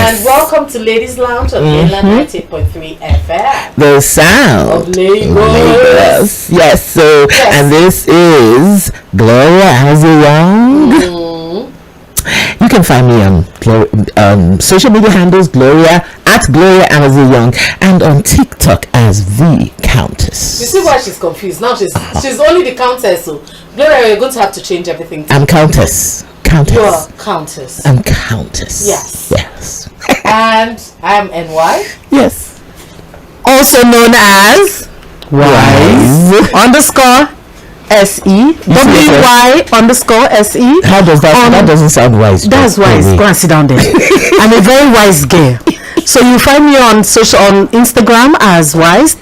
And welcome to Ladies Lounge on Mainland 98.3 FM. The sound of Lagos. Yes, so, and this is Gloria. How's it going? You can find me on social media handles Gloria at Gloria Young and on TikTok as the Countess. You see why she's confused now? She's only the Countess. So Gloria, you're going to have to change everything. I'm Countess. You're Countess. I'm Countess. Yes. And I'm NY. Yes. Also known as Wise _SE. WY_SE. How does that? That doesn't sound wise. That's wise. Go and sit down there. I'm a very wise girl. So you find me on Instagram as Wise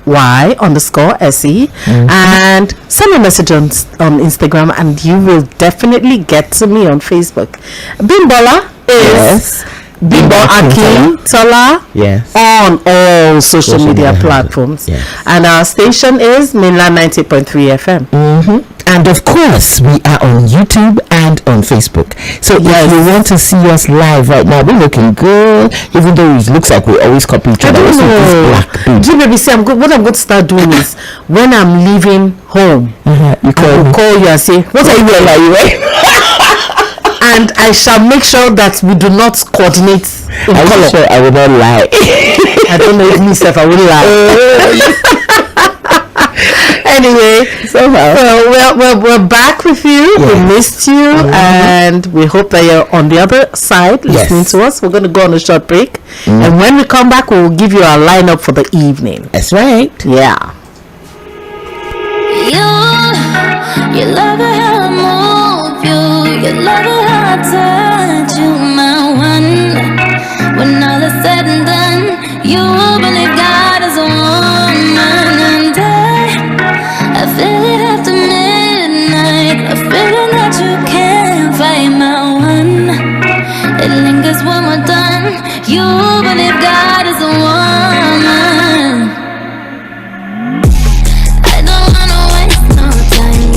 WY_SE and send me a message on Instagram and you will definitely get to me on Facebook. Bimbola is Bimbo Akintola on all social media platforms. And our station is Mainland 90.3 FM. And of course, we are on YouTube and on Facebook. So if you want to see us live right now, we're looking good, even though it looks like we always copy each other. I don't know. Do you maybe see? What I'm going to start doing is when I'm leaving home, you call you and say, "What are you doing?" And I shall make sure that we do not coordinate in color. Sure I will not lie. I don't know if myself I will lie. Anyway, so we're back with you. We missed you, and we hope that you're on the other side listening to us. We're going to go on a short break, and when we come back, we'll give you our lineup for the evening. That's right. Yeah. You love it how I move you. You love it how I touch you, my one. When all is said and done, you believe God is a woman, and I feel it after midnight, a feeling that you can't fight, my one. It lingers when we're done. You believe God is a woman. I don't wanna waste no time,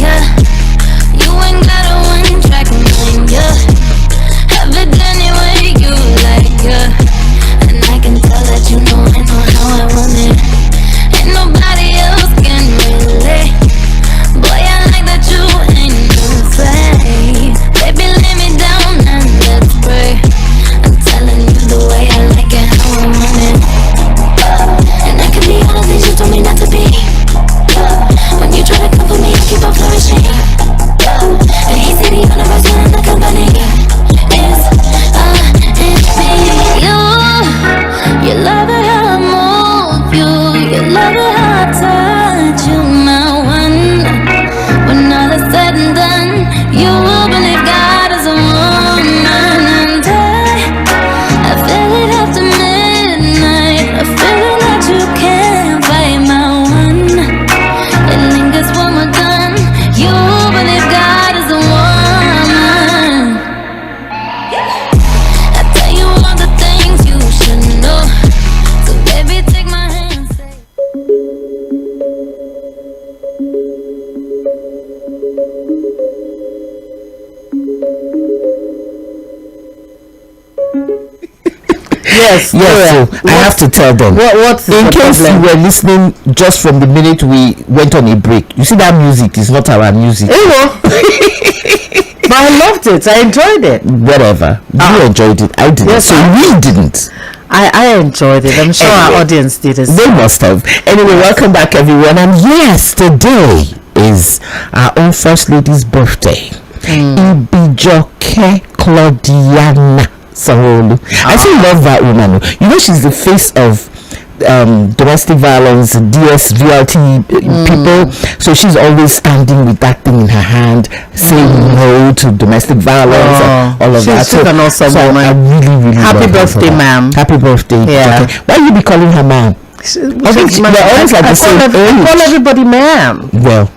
You ain't got a one-track mind, Have it any way you like, And I can tell that you know I know how I want it. Ain't nobody else can relate. Boy, I like that you ain't no slave. Baby, lay me down and let's pray. I'm telling you the way I like it, how I want it. And I can be all the things you told me not to be. When you try to cover me, I keep on flourishing. And he said the universe and the company is you love it how I move you. You love it how I touch you, my one. When all is said and done, you will believe God is a woman, and I feel it after midnight, a feeling that you can't fight, my one. It lingers when we're done. You believe God is a woman. I tell you all the things you should know. So baby, take my hand, say. Yes. So I have to tell them. What's in case you were listening just from the minute we went on a break, you see that music is not our music. But I loved it. I enjoyed it. Whatever. You enjoyed it. I didn't. Yes, so we didn't. I enjoyed it. I'm sure our audience did as well. They must have. Anyway, welcome back everyone. And yes, today is our own First Lady's birthday. Ibijoke Claudiana Sanwo-Olu. I still love that woman. You know, she's the face of domestic violence, DSVLT people. So she's always standing with that thing in her hand, saying no to domestic violence and all of that. She's an awesome woman. I really happy birthday, ma'am. Happy birthday. Yeah. Okay. Why you be calling her ma'am? They're always like the same age. I call everybody ma'am. Well,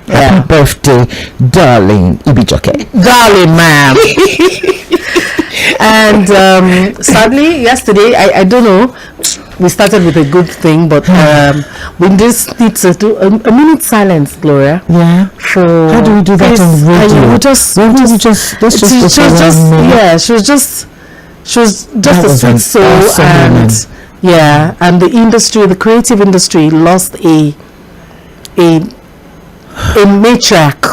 happy birthday, darling Ibijoke. Darling, ma'am. And sadly, yesterday, I don't know, we started with a good thing, but we just need to do a minute silence, Gloria. Yeah. For how do we do that on radio? She She was just a sweet soul, and and the industry, the creative industry, lost a matriarch.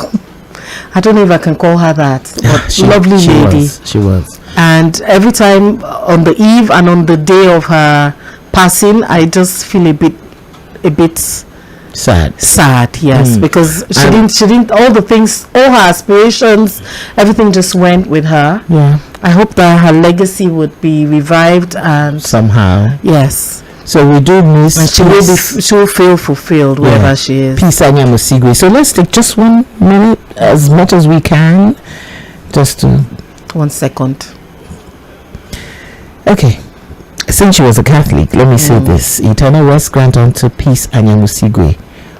I don't know if I can call her that, but lovely lady. She was. And every time on the eve and on the day of her passing, I just feel a bit sad, yes, because she didn't all the things, all her aspirations, everything just went with her. I hope that her legacy would be revived and somehow, yes. So we do miss, and she will feel fulfilled wherever she is. Tᴜɪ̀nᴛ Mᴜɪ̈ᴇ. So let's take just 1 minute, as much as we can, just to 1 second. Okay. Since she was a Catholic, let me say this: eternal rest grant unto Tᴜɪ̀nᴛ Mᴜɪ̈ᴇ,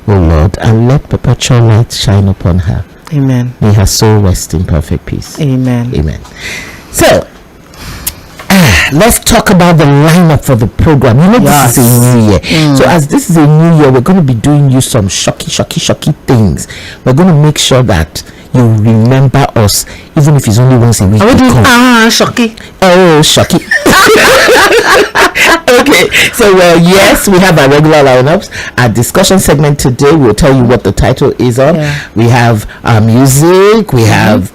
O Lord, and let perpetual light shine upon her. Amen. May her soul rest in perfect peace. Amen. Amen. So, let's talk about the lineup for the program. You know, this is a new year. So as this is a new year, we're going to be doing you some shocky things. We're going to make sure that you remember us, even if it's only once a week. Are we doing shocky? Oh, shocky. Okay, so yes, we have our regular lineups. Our discussion segment today will tell you what the title is on. We have our music, we have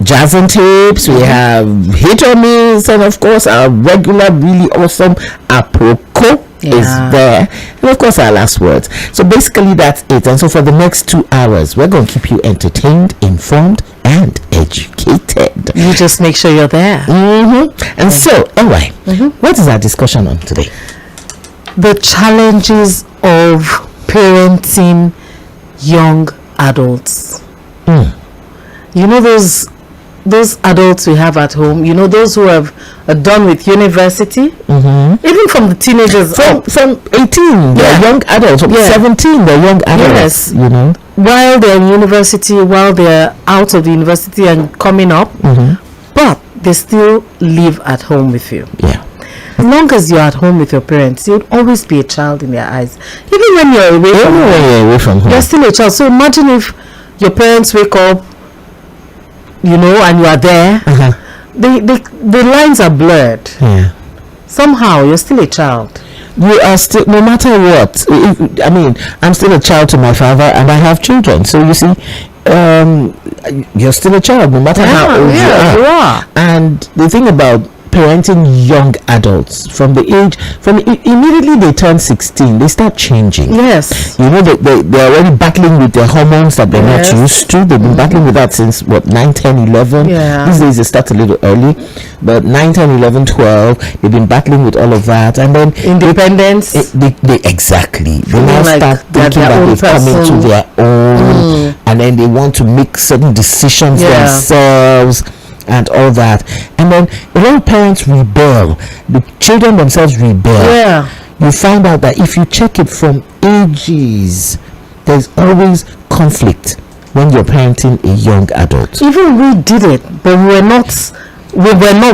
jazz and tips, we have hit or miss, and of course our regular really awesome apropos is there, and of course our last words. So basically that's it. And so for the next 2 hours, we're going to keep you entertained, informed, and educated. You just make sure you're there. And so anyway, what is our discussion on today? The challenges of parenting young adults. You know those adults we have at home, you know, those who have done with university, even from the teenagers from 18 they're young adults, from 17 they're young adults, you know, while they're in university, while they're out of the university and coming up, but they still live at home with you. As long as you're at home with your parents, you'll always be a child in their eyes. Even when you're away from home, you're still a child. So imagine if your parents wake up, you know, and you are there, the lines are blurred. Somehow you're still a child. You are still, no matter what. I mean, I'm still a child to my father, and I have children. So you see, you're still a child, no matter how old you are. And the thing about parenting young adults, from immediately they turn 16, they start changing. You know, they're already battling with their hormones that they're not used to. They've been battling with that since 9, 10, 11. These days they start a little early, but 9, 10, 11, 12, they've been battling with all of that. And then independence, they now start thinking that they've come into their own, and then they want to make certain decisions themselves and all that. And then a lot of parents rebel. The children themselves rebel. You find out that if you check it from ages, there's always conflict when you're parenting a young adult. Even we did it, but we were not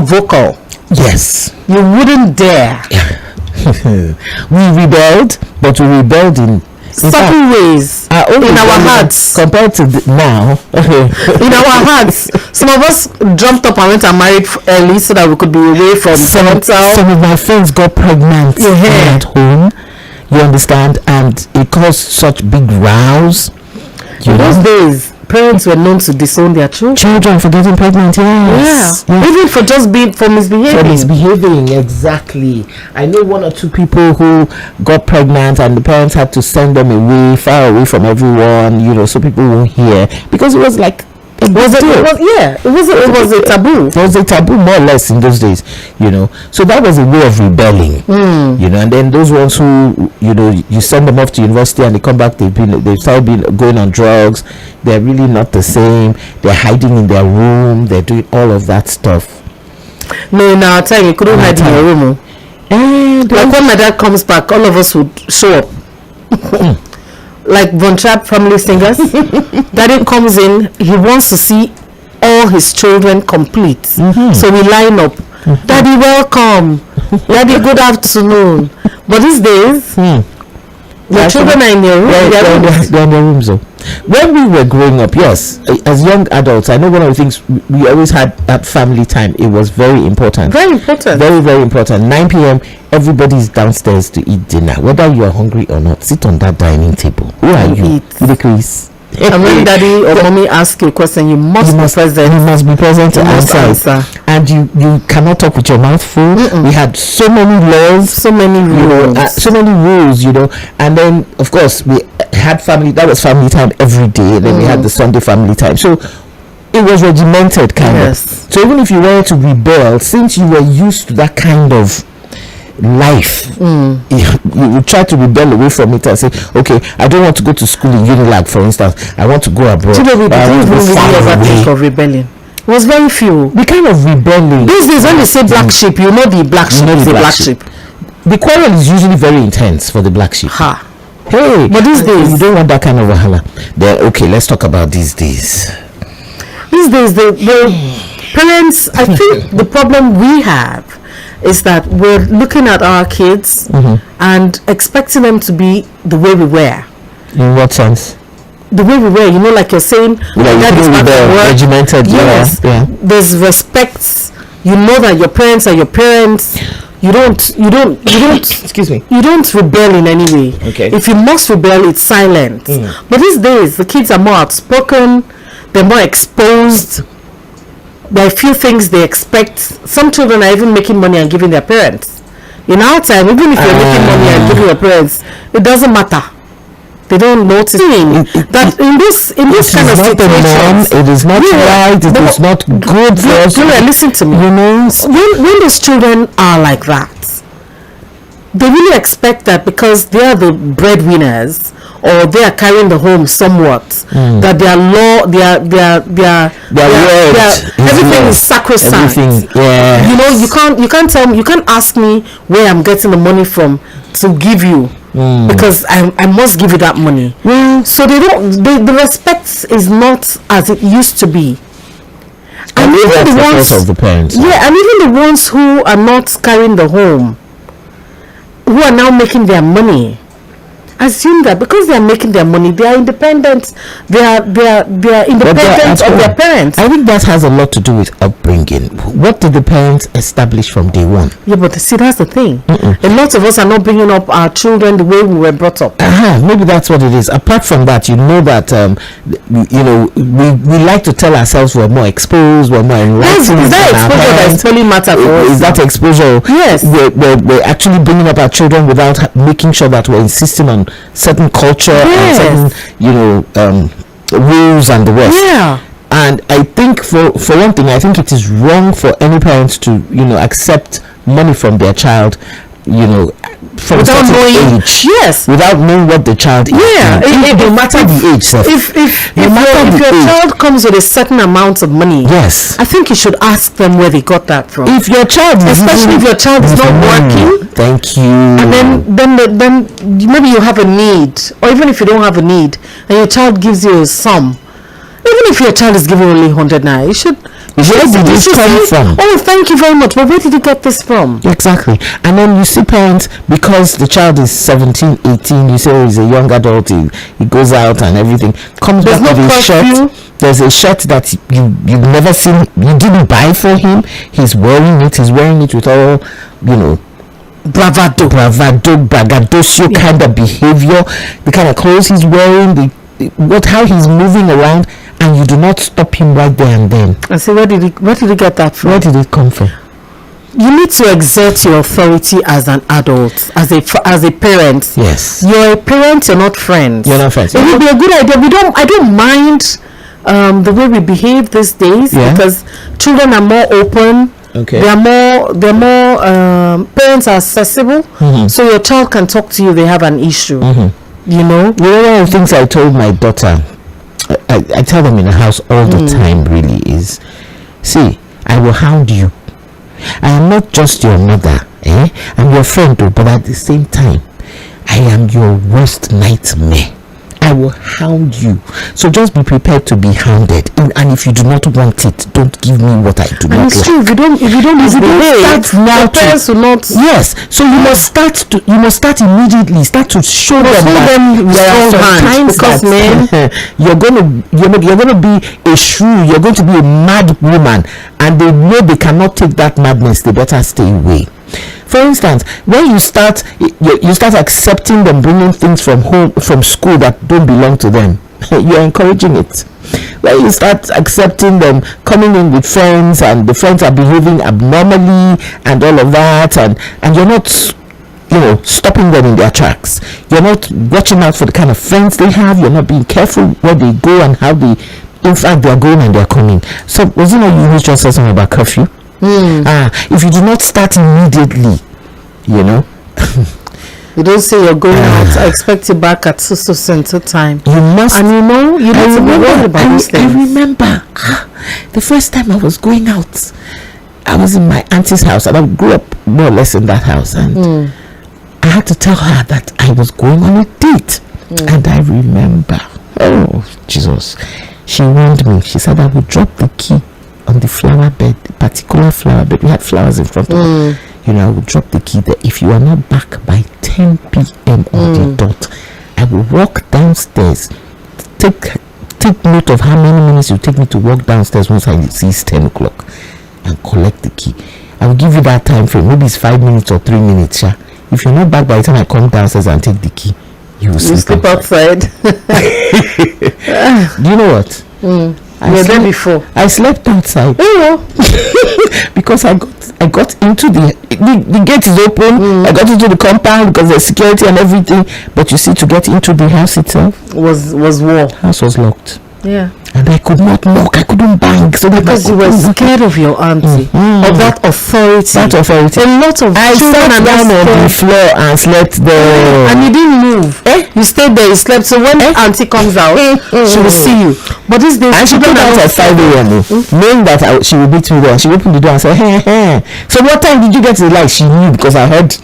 vocal. You wouldn't dare. We rebelled, but we rebelled in subtle ways, in our hearts, compared to now. In our hearts, some of us jumped up and went and married early so that we could be away from some of my friends got pregnant at home, you understand, and it caused such big rows. In those days, parents were known to disown their children for getting pregnant. Even for just misbehaving. Exactly. I know 1 or 2 people who got pregnant and the parents had to send them away, far away from everyone, you know, so people won't hear, because it was like it was a taboo. It was a taboo, more or less, in those days, you know. So that was a way of rebelling, you know. And then those ones who, you know, you send them off to university and they come back, they've started going on drugs. They're really not the same. They're hiding in their room. They're doing all of that stuff. No, in our time, you couldn't hide in your room. Like when my dad comes back, all of us would show up. Like Von Trapp family singers. Daddy comes in, he wants to see all his children complete. So we line up. Daddy, welcome. Daddy, good afternoon. But these days, the children are in their room. They're in their rooms, though. When we were growing up, yes, as young adults, I know one of the things we always had at family time. It was very important. Very important. Very, very important. 9 p.m. everybody's downstairs to eat dinner. Whether you are hungry or not, sit on that dining table. Who are you? Lᴜᴜ. And when daddy or mommy ask you a question, you must be present. You must be present to answer. And you cannot talk with your mouth full. We had so many laws, so many rules, And then, of course, we had family. That was family time every day. And then we had the Sunday family time. So it was regimented, kind of. So even if you wanted to rebel, since you were used to that kind of life, you try to rebel away from it and say, okay, I don't want to go to school in Unilag, for instance. I want to go abroad. So we didn't ever think of rebellion. It was very few. The kind of rebelling. These days, when they say black sheep, you know the black sheep is the black sheep. The quarrel is usually very intense for the black sheep. Hey, but these days you don't want that kind of wahala. Okay, let's talk about these days. These days, the parents, I think the problem we have is that we're looking at our kids and expecting them to be the way we were. In what sense? The way we were, like you're saying, that is regimented. Yes, there's respect. You know that your parents are your parents. You don't excuse me, you don't rebel in any way. Okay. If you must rebel, it's silent. But these days the kids are more outspoken, they're more exposed. There are a few things they expect. Some children are even making money and giving their parents. In our time, even if you're making money and giving your parents, it doesn't matter. They don't notice that in this kind of situations, it is not right. It is not good for us. Listen to me. When those children are like that, they really expect that because they are the breadwinners or they are carrying the home somewhat, that their everything is sacrosanct. You can't tell me, you can't ask me where I'm getting the money from to give you. Because I must give you that money. So the respect is not as it used to be. And even the ones of the parents. and even the ones who are not carrying the home, who are now making their money, assume that because they are making their money, they are independent. They are independent of their parents. I think that has a lot to do with upbringing. What did the parents establish from day one? Yeah, but see, that's the thing. A lot of us are not bringing up our children the way we were brought up. Maybe that's what it is. Apart from that, that we like to tell ourselves we're more exposed, we're more enlightened. Is that exposure that really matter for us? Is that exposure? Yes. We're actually bringing up our children without making sure that we're insisting on certain culture and certain rules and the rest. And I think for one thing, I think it is wrong for any parents to accept money from their child from without knowing age, without knowing what the child is no matter the age. If your child comes with a certain amount of money, I think you should ask them where they got that from. If your child especially if your child is not working, thank you, and then maybe you have a need, or even if you don't have a need and your child gives you a sum, even if your child is giving only 100 naira, you should where did this come from? Oh, thank you very much, but where did you get this from? Exactly. And then you see parents, because the child is 17, 18, you say, oh, he's a young adult, he goes out and everything, comes back with a shirt. There's a shirt that you've never seen, you didn't buy for him, he's wearing it with all braggadocio kind of behavior, the kind of clothes he's wearing, how he's moving around, and you do not stop him right there and then. I say, where did he get that from? Where did it come from? You need to exert your authority as an adult, as a parent. Yes. You're a parent, you're not friends. You're not friends. It would be a good idea. I don't mind the way we behave these days, because children are more open. Okay. They're more parents are accessible, so your child can talk to you. They have an issue. One of the things I told my daughter, I tell them in the house all the time, really, is, see, I will hound you. I am not just your mother, I'm your friend too, but at the same time, I am your worst nightmare. I will hound you. So just be prepared to be hounded. And if you do not want it, don't give me what I do not And it's like. true. If you don't start now the parents will not. Yes, so you must start immediately. Start to show them that sometimes because men, you're gonna be a shrew. You're going to be a mad woman, and they know they cannot take that madness. They better stay away. For instance, when you start accepting them bringing things from home, from school that don't belong to them, you're encouraging it. When you start accepting them coming in with friends and the friends are behaving abnormally and all of that, and you're not stopping them in their tracks, you're not watching out for the kind of friends they have, you're not being careful where they go and how they, in fact, they're going and they're coming. So was it not you who just said something about curfew? If you do not start immediately, you don't say you're going out, I expect you back at so time. You must. And you need to be worried about these things. I remember the first time I was going out, I was in my auntie's house, and I grew up more or less in that house, and I had to tell her that I was going on a date. And I remember, oh Jesus, she warned me. She said I would drop the key on the flower bed, particular flower bed. We had flowers in front of us. I will drop the key there. If you are not back by 10 p.m. on the dot, I will walk downstairs. Take note of how many minutes you take me to walk downstairs once I see it's 10 o'clock, and collect the key. I will give you that time frame. Maybe it's 5 minutes or 3 minutes. If you're not back by the time I come downstairs and take the key, you will sleep outside. Do you know what? I slept outside. Because I got into the gate is open. I got into the compound because there's security and everything. But you see, to get into the house itself was war. House was locked. Yeah. And I could not knock. I couldn't bang. So because you were scared of your auntie, of that authority. A lot of children sat down on the floor and slept there. And you didn't move. You stayed there. You slept. So when auntie comes out, she will see you. But this day, and she came out at 5 a.m. Knowing that she would meet me there. She opened the door and said, "Hey. So what time did you get to the light?" She knew because I heard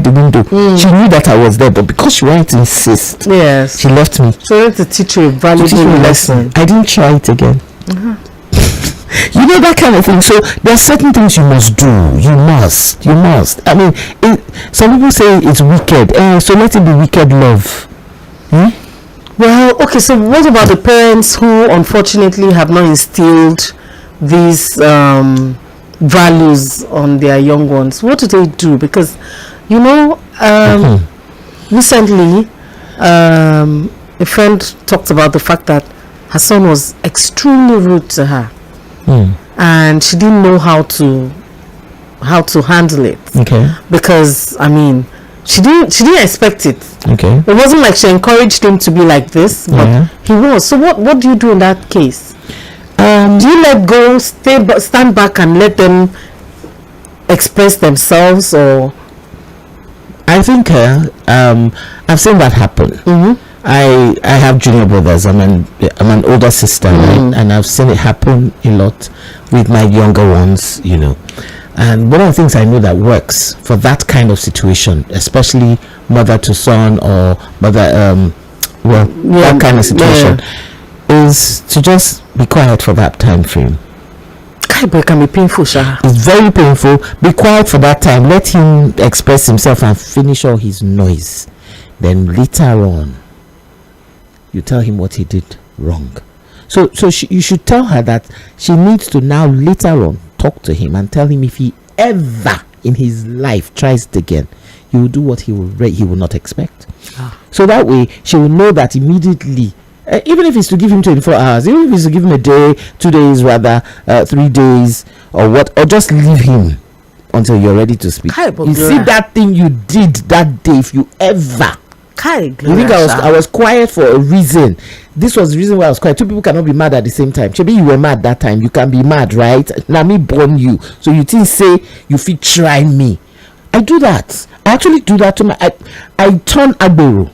the window. She knew that I was there, but because she wanted to insist, yes, she left me. So you had to teach you a valuable lesson. I didn't try it again. You know, that kind of thing. So there are certain things you must do. You must. I mean, some people say it's wicked. So let it be wicked love. Well, okay. So what about the parents who unfortunately have not instilled these values on their young ones? What do they do? Because recently a friend talked about the fact that her son was extremely rude to her, and she didn't know how to handle it. Because she didn't expect it. It wasn't like she encouraged him to be like this, but he was. So what do you do in that case? Do you let go, stand back and let them express themselves, or? I think I've seen that happen. I have junior brothers. I'm an older sister, right? And I've seen it happen a lot with my younger ones, And one of the things I know that works for that kind of situation, especially mother to son or mother, that kind of situation, is to just be quiet for that time frame. But it can be painful, Shah. It's very painful. Be quiet for that time. Let him express himself and finish all his noise. Then later on, you tell him what he did wrong. So you should tell her that she needs to now later on talk to him and tell him if he ever in his life tries it again, he will do what he will not expect. So that way she will know that immediately. Even if it's to give him 24 hours, even if it's to give him a day, 2 days rather, 3 days, or just leave him until you're ready to speak. You see that thing you did that day, if you ever. You think I was quiet for a reason. This was the reason why I was quiet. Two people cannot be mad at the same time. Maybe you were mad that time. You can be mad, right? Now me born you. So you think say you fit try me. I do that. I actually do that to I turn agbero.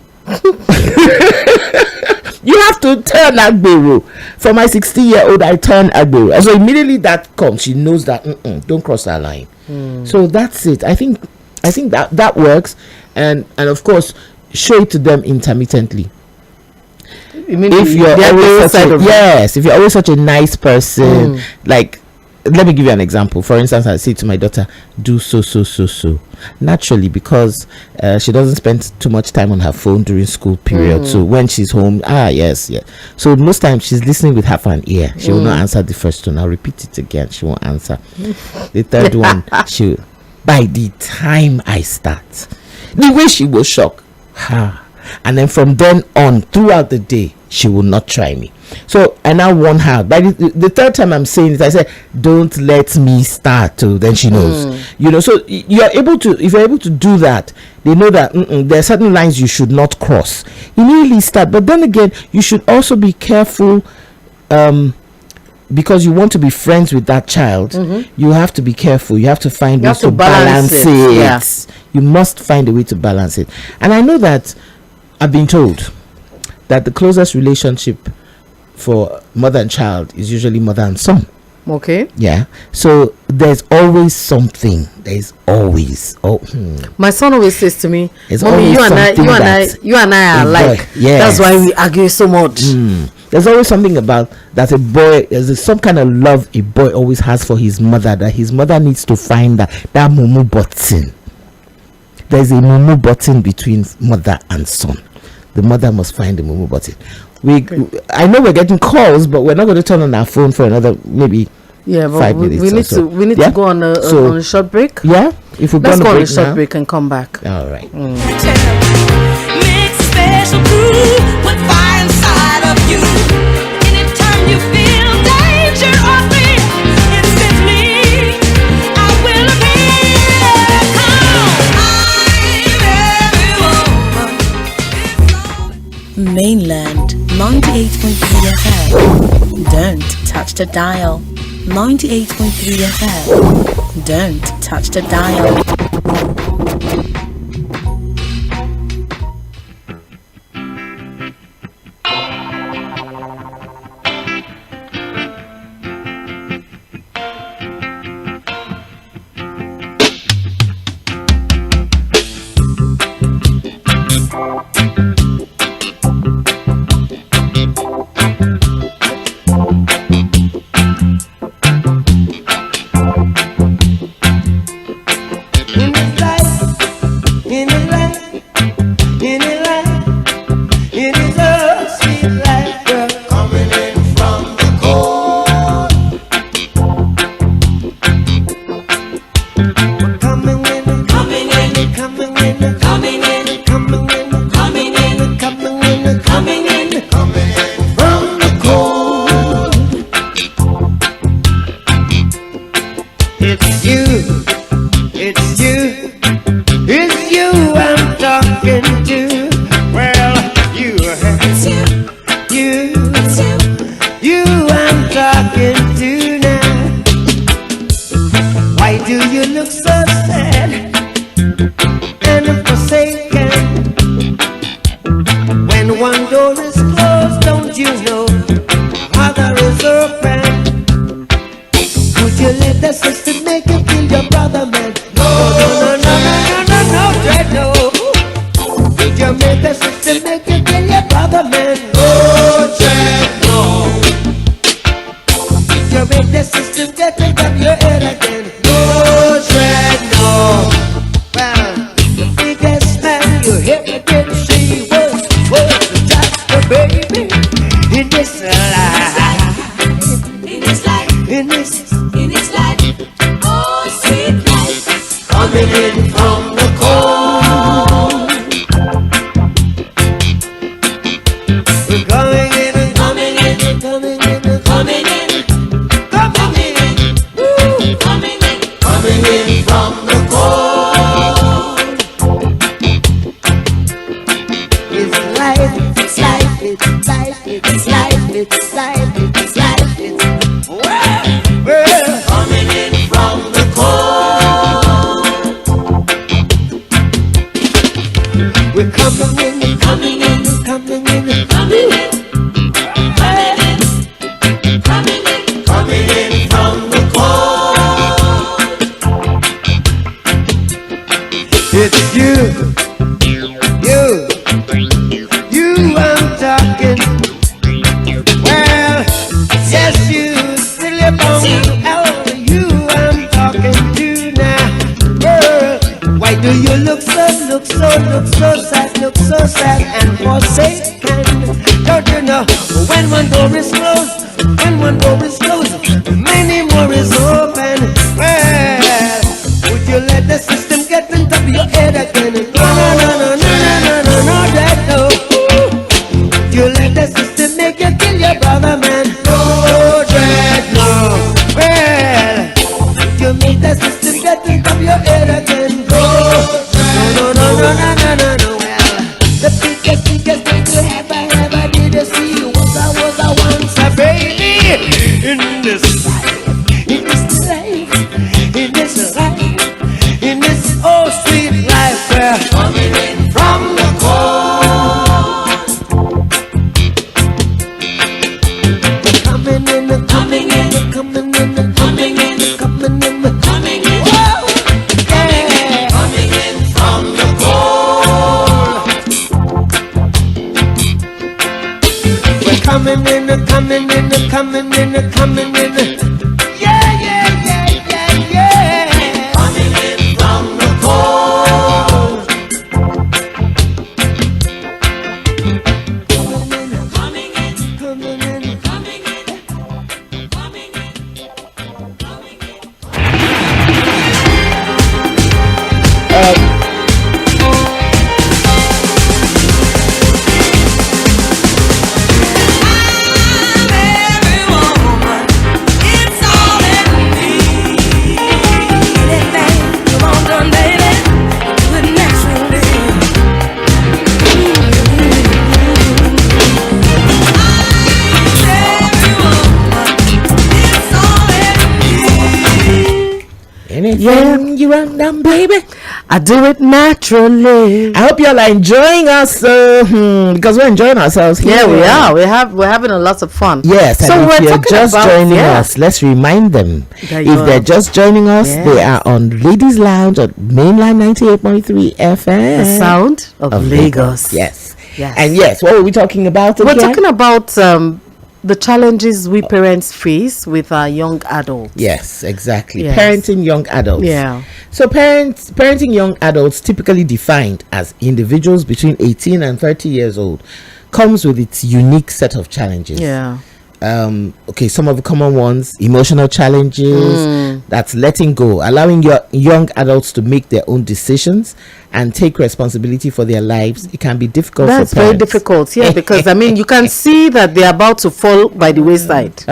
You have to turn agbero. For my 16-year-old, I turn agbero. So immediately that comes, she knows that don't cross that line. So that's it. I think that works, and of course show it to them intermittently. You mean if you're the always other such side a, of it? yes, if you're always such a nice person, like, let me give you an example. For instance, I say to my daughter, do so. Naturally, because she doesn't spend too much time on her phone during school period. So when she's home, yes. So most times she's listening with half an ear. She will not answer the first one. I'll repeat it again. She won't answer. The third one, by the time I start, the way she will shock. And then from then on, throughout the day, she will not try me. So I now warn her. By the third time I'm saying it, I say, don't let me start. Then she knows. So you're able to, if you're able to do that, they know that there are certain lines you should not cross. Immediately start. But then again, you should also be careful, because you want to be friends with that child. You have to be careful. You have to find ways to balance it. Yeah. You must find a way to balance it. And I know that I've been told that the closest relationship for mother and child is usually mother and son. Okay. Yeah. So there's always something. There's always. My son always says to me, There's "Mommy, you always and I something are a like. boy- yes. That's why we argue so much." There's always something about that a boy. There's some kind of love a boy always has for his mother, that his mother needs to find that mumu button. There's a mumu button between mother and son. The mother must find the mumu button. I know we're getting calls, but we're not going to turn on our phone for another maybe 5 minutes. We need to go on a short break. Yeah, if we're Let's going to go on a break short now. break and come back. All right. Mix a special brew with fire inside of you. Anytime you feel danger or fear, it sends me. I will appear. I'm every woman. Mainland 98.3 FM. Don't touch the dial. 98.3 FM. Don't touch the dial. It's you I'm talking do you look so sad and forsaken? Don't you know when one door is closed, many more is open. Well, would you let the system get on top of your head again? No, that no. You let the system make you kill your brother, man. No, that no. Well, you make the system get on top of your head again. No. Well, the biggest thing you ever did is see was I once a baby in this life, in this oh sweet life, where coming in from the cold, coming in. Coming in. Yeah. Coming in from the cold. Coming in. Anything you want done, baby, I do it naturally. I hope y'all are enjoying us because we're enjoying ourselves here. Yeah, we are. We're having a lot of fun. Yes, so and we're if you're talking just about, joining us, let's remind them. If they're just joining us, they are on Ladies Lounge at Mainline 98.3 FM. The sound of Lagos. Yes. And yes, what were we talking about again? We're talking about the challenges we parents face with our young adults. Yes, exactly. Yes. Parenting young adults. Yeah. So parenting young adults, typically defined as individuals between 18 and 30 years old, comes with its unique set of challenges. Yeah. Okay, some of the common ones: emotional challenges, that's letting go, allowing your young adults to make their own decisions and take responsibility for their lives. It can be difficult. That's for parents. very difficult, yeah, because I mean, you can see that they're about to fall by the wayside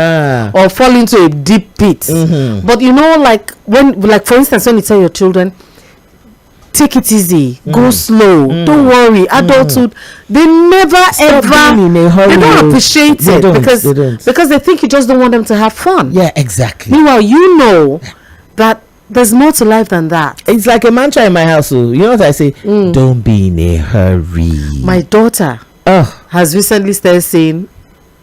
or fall into a deep pit. But you know, like for instance, when you tell your children, take it easy, go slow, don't worry, adulthood, they never ever, they don't appreciate it because they think you just don't want them to have fun. Yeah, exactly. Meanwhile, you know that there's more to life than that. It's like a mantra in my house. You know what I say? Don't be in a hurry. My daughter has recently started saying,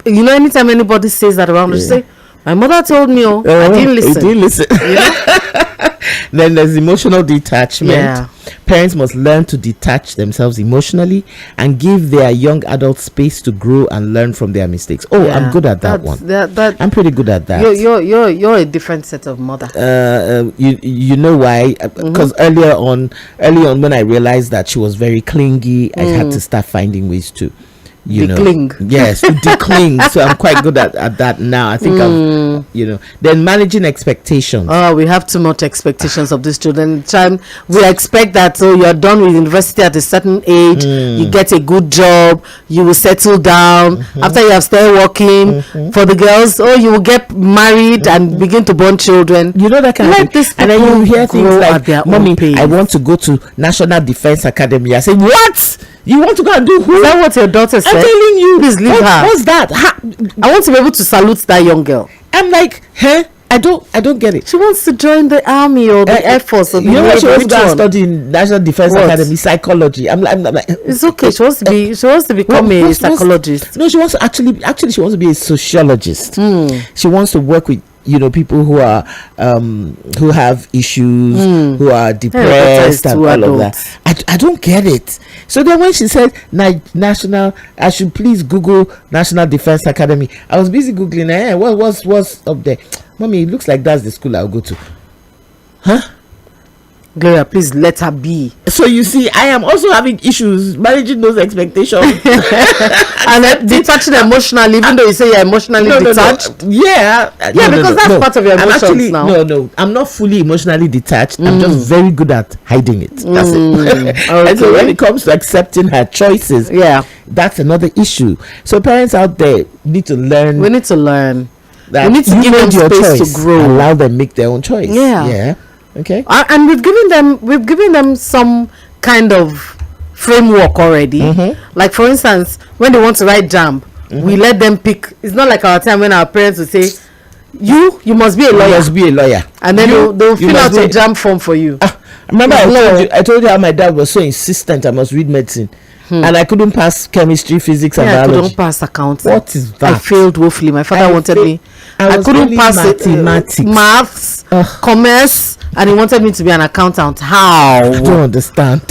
you know, anytime anybody says that around, she say, my mother told me, I didn't listen. You didn't listen. You know? Then there's emotional detachment. Yeah. Parents must learn to detach themselves emotionally and give their young adults space to grow and learn from their mistakes. I'm good at that one. I'm pretty good at that. You're a different set of mother. You know why? Because early on when I realized that she was very clingy, I had to start finding ways to decling. Yes, to decling. So I'm quite good at that now. I think I've then managing expectations. We have too much expectations of these children. Time we expect that you're done with university at a certain age, you get a good job, you will settle down. After you have started working, for the girls, you will get married and begin to born children. You know that kind of thing. And then you hear things like, "Mommy, I want to go to National Defense Academy." I say, "What? You want to go and do who?" Is that what your daughter said? I'm telling you. Please leave her. What's that? I want to be able to salute that young girl. I'm like, I don't get it. She wants to join the army or the Air Force or the Navy. She wants to go and study in National Defense Academy psychology. I'm like, it's okay. She wants to become a psychologist. No, she wants to actually she wants to be a sociologist. She wants to work with people who are who have issues, who are depressed and all of that. I don't get it. So then when she said national, I should please Google National Defense Academy. I was busy googling. What's up there? Mommy, it looks like that's the school I'll go to. Huh? Gloria, please let her be. So you see, I am also having issues managing those expectations. And then detaching emotionally, even though you say you're emotionally detached. Yeah, because that's part of your emotions actually, now. No, I'm not fully emotionally detached. I'm just very good at hiding it. That's it. Okay. And so when it comes to accepting her choices, that's another issue. So parents out there need to learn. We need to learn. That we need to give them space to grow. Allow them make their own choice. Yeah. Okay. And we've given them some kind of framework already. Like for instance, when they want to write JAMB, we let them pick. It's not like our time when our parents would say, you must be a lawyer. You must be a lawyer. And then they'll fill out a JAMB form for you. Remember I told you how my dad was so insistent I must read medicine. And I couldn't pass chemistry, physics, and biology. I couldn't pass accounting. What is that? I failed woefully. My father wanted me. I couldn't pass mathematics, maths, commerce, and he wanted me to be an accountant. How? I don't understand.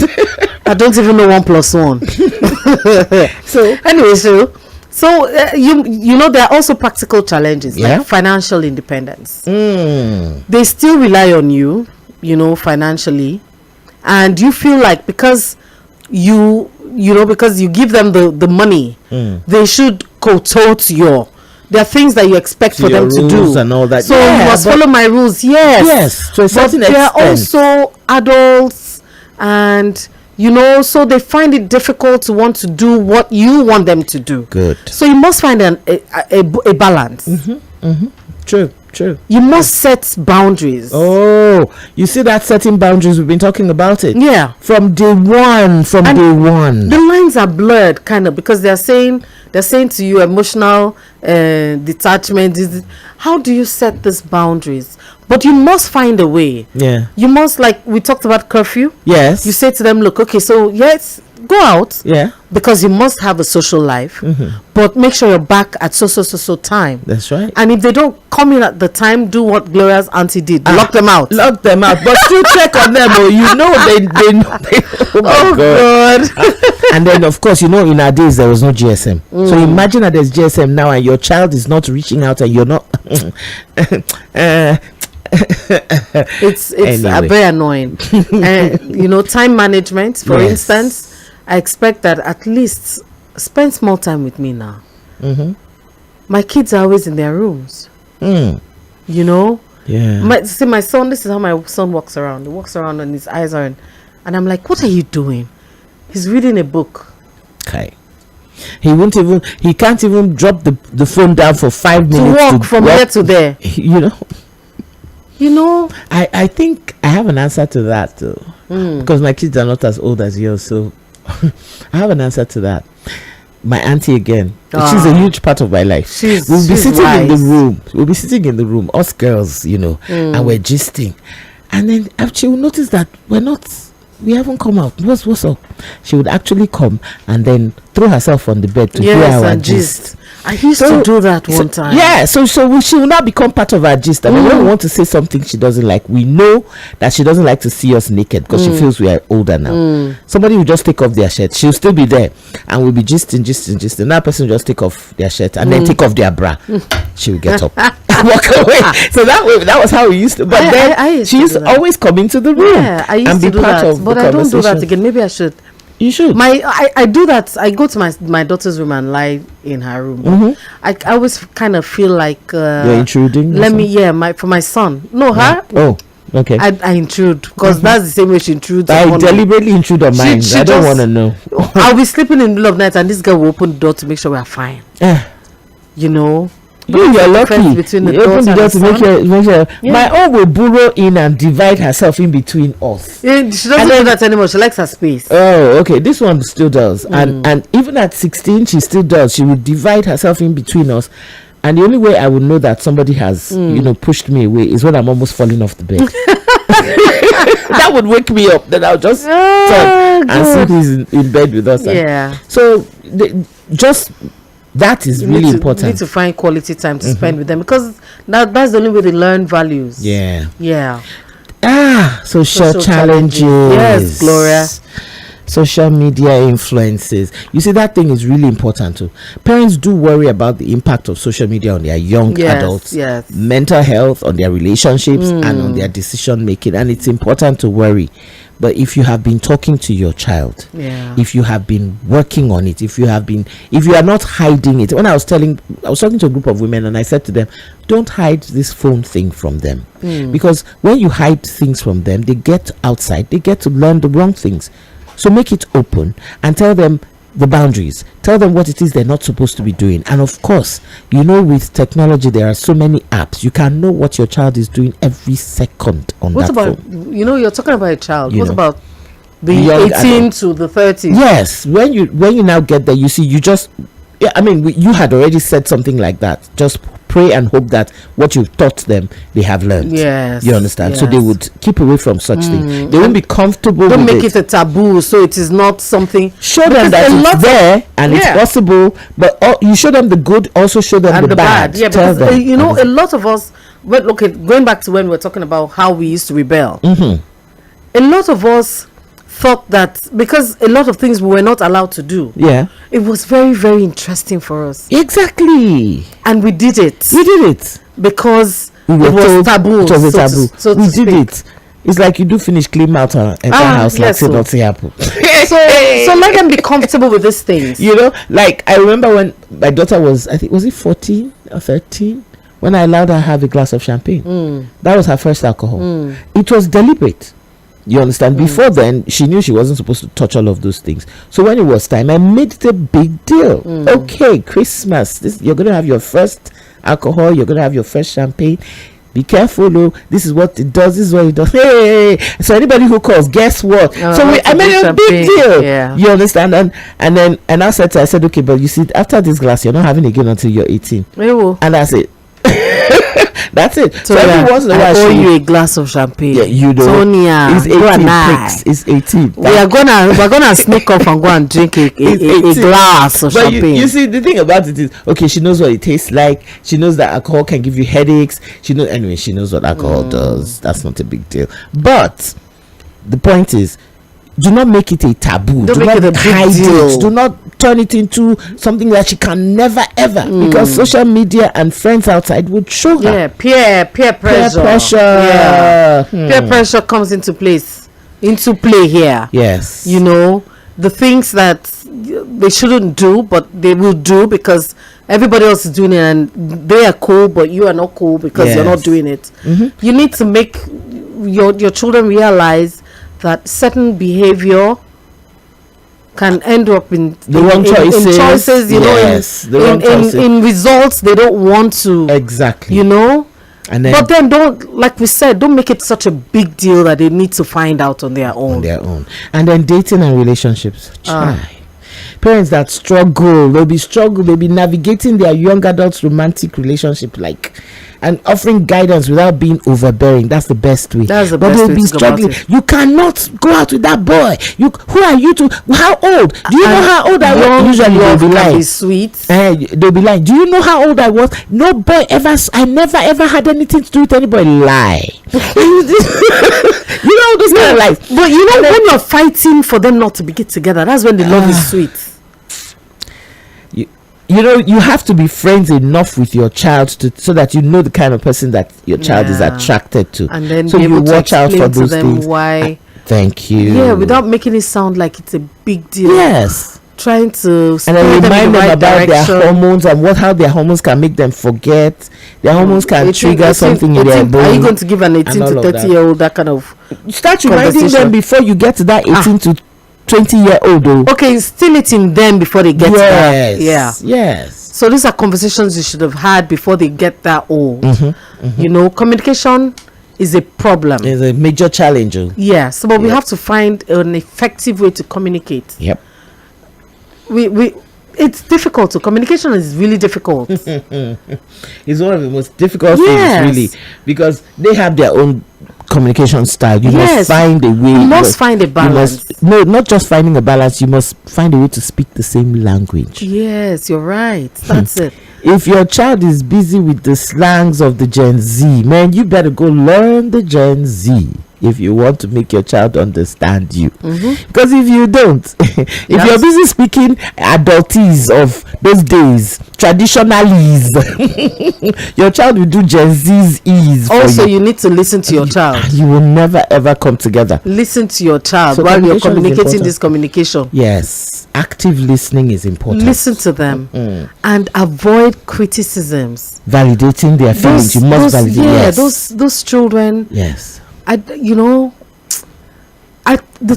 I don't even know 1 + 1. So anyway, so you know there are also practical challenges like financial independence. They still rely on you, financially, and you feel like because you give them the money, they should tote your. There are things that you expect for them to do and all that. So you must follow my rules. Yes, to a certain extent. They are also adults, and so they find it difficult to want to do what you want them to do. Good. So you must find a balance. True. You must set boundaries. Oh, you see that setting boundaries, we've been talking about it. Yeah. From day one. The lines are blurred kind of because they're saying to you emotional detachment. How do you set these boundaries? But you must find a way. Yeah. You must, like we talked about curfew. Yes. You say to them, look, okay, so yes, go out. Yeah. Because you must have a social life. But make sure you're back at so time. That's right. And if they don't come in at the time, do what Gloria's auntie did. Lock them out. But still check on them. They know. Oh my God. And then of course, in our days there was no GSM. So imagine that there's GSM now and your child is not reaching out and you're not. It's anyway. Very annoying. Time management, for instance, I expect that at least spend small time with me now. My kids are always in their rooms. Yeah. My son, this is how my son walks around. He walks around and his eyes are in, and I'm like, what are you doing? He's reading a book. Okay. He can't even drop the phone down for 5 minutes to walk from here to there. I think I have an answer to that though. Because my kids are not as old as yours, so I have an answer to that. My auntie again. She's a huge part of my life. We'll be sitting in the room. Us girls, and we're gisting. And then she will notice that we haven't come out. What's up? She would actually come and then throw herself on the bed to hear our gist. I used to do that one time. Yeah, so she will now become part of our gist. And when we want to say something she doesn't like, we know that she doesn't like to see us naked because she feels we are older now. Somebody will just take off their shirt. She'll still be there and we'll be gisting. That person will just take off their shirt and then take off their bra. She will get up and walk away. So that was how we used to. But then she used to always come into the room and be part of the conversation. But I don't do that again. Maybe I should. You should. I do that. I go to my daughter's room and lie in her room. I always kind of feel like you're intruding. For my son. No, her. Oh, okay. I intrude because that's the same way she intrudes. I deliberately intrude on mine. I don't want to know. I'll be sleeping in the middle of the night and this girl will open the door to make sure we are fine. You're lucky. Between the you open the door to make sure. Yeah. My own will burrow in and divide herself in between us. She doesn't do that anymore. She likes her space. Oh, okay. This one still does. And even at 16, she still does. She will divide herself in between us. And the only way I would know that somebody has, pushed me away is when I'm almost falling off the bed. That would wake me up. Then I'll just turn and see who's in bed with us. Yeah. So that is really important. You need to find quality time to spend with them because that's the only way they learn values. Yeah. Yeah. Social challenges. Yes, Gloria. social media influences. You see, that thing is really important too. Parents do worry about the impact of social media on their young adults, mental health, on their relationships, and on their decision making. And it's important to worry. But if you have been talking to your child, if you have been working on it, if you are not hiding it. When I was talking to a group of women, and I said to them, don't hide this phone thing from them. Because when you hide things from them, they get outside, they get to learn the wrong things. So make it open and tell them the boundaries. Tell them what it is they're not supposed to be doing. And of course, with technology, there are so many apps. You can know what your child is doing every second on that phone. What about, you're talking about a child. What about the 18 to the 30? Yes. When you now get there, you see, you had already said something like that. Just pray and hope that what you taught them, they have learned. Yes. You understand? So they would keep away from such things. They won't be comfortable Don't with make it a taboo, so it is not something. Show them that it's there and it's possible, but you show them the good, also show them the bad. Yeah, because a lot of us, going back to when we were talking about how we used to rebel, a lot of us thought that because a lot of things we were not allowed to do, it was very, very interesting for us. Exactly. And we did it because it was taboo. It was a taboo. We did it. It's like you do finish clean out an entire house, like say nothing happened. So let them be comfortable with these things. Like I remember when my daughter was, I think, was it 14 or 13, when I allowed her to have a glass of champagne. That was her first alcohol. It was deliberate. You understand? Before then, she knew she wasn't supposed to touch all of those things. So when it was time, I made it a big deal. Okay, Christmas. You're going to have your first alcohol. You're going to have your first champagne. Be careful, this is what it does. This is what it does. Hey! So anybody who calls, guess what? I made it a big deal. Yeah. You understand? And then I said to her, I said, okay, but you see, after this glass, you're not having it again until you're 18. And that's it. That's it. So every once in a while, I owe you a glass of champagne. Yeah, you know. Sonia, it's 18. It's 18. We're gonna sneak off and go and drink a glass of champagne. You see, the thing about it is, okay, she knows what it tastes like. She knows that alcohol can give you headaches. She knows what alcohol does. That's not a big deal. But the point is, do not make it a taboo. Do not hide it. Do not turn it into something that she can never ever, because social media and friends outside would show her. Peer pressure. Peer pressure comes into play here. Yes. The things that they shouldn't do, but they will do because everybody else is doing it, and they are cool, but you are not cool because you're not doing it. You need to make your children realize that certain behavior can end up in the wrong choices, in results they don't want to. Exactly. And then, but then don't make it such a big deal that they need to find out on their own. And then dating and relationships. Parents that struggle, they'll be navigating their young adults' romantic relationship and offering guidance without being overbearing. That's the best way. But they'll be struggling. You cannot go out with that boy. Who are you to? How old? Do you know how old I was? Usually they'll be lying. Sweet. They'll be lying. Do you know how old I was? No boy ever. I never ever had anything to do with anybody. Lie. Those kind of lies. But when you're fighting for them not to be get together, that's when the love is sweet. You have to be friends enough with your child so that you know the kind of person that your child is attracted to. And then so you watch out for those things. Why? Thank you. Yeah, without making it sound like it's a big deal. Yes. Trying to and then remind them about their hormones and how their hormones can make them forget. Their hormones can trigger something in their brain. Are you going to give an 18 to 30-year-old that kind of start reminding them before you get to that 18 to 20-year-old? Okay, instill it in them before they get there. Yes. So these are conversations you should have had before they get that old. Communication is a problem. It's a major challenge. Yes, but we have to find an effective way to communicate. Yep. It's difficult. Communication is really difficult. It's one of the most difficult things, really, because they have their own communication style. You must find a way. You must find a balance. Not just finding a balance. You must find a way to speak the same language. Yes, you're right. That's it. If your child is busy with the slangs of the Gen Z, man, you better go learn the Gen Z. if you want to make your child understand you. Because if you don't, if you're busy speaking adultese of those days, traditionalese, your child will do Gen Z's ease. Also, you need to listen to your child. You will never ever come together. Listen to your child So while you're communication is communicating important. this communication. Yes, active listening is important. Listen to them and avoid criticisms. Validating their feelings. You must validate. Yes. those children. Yes. The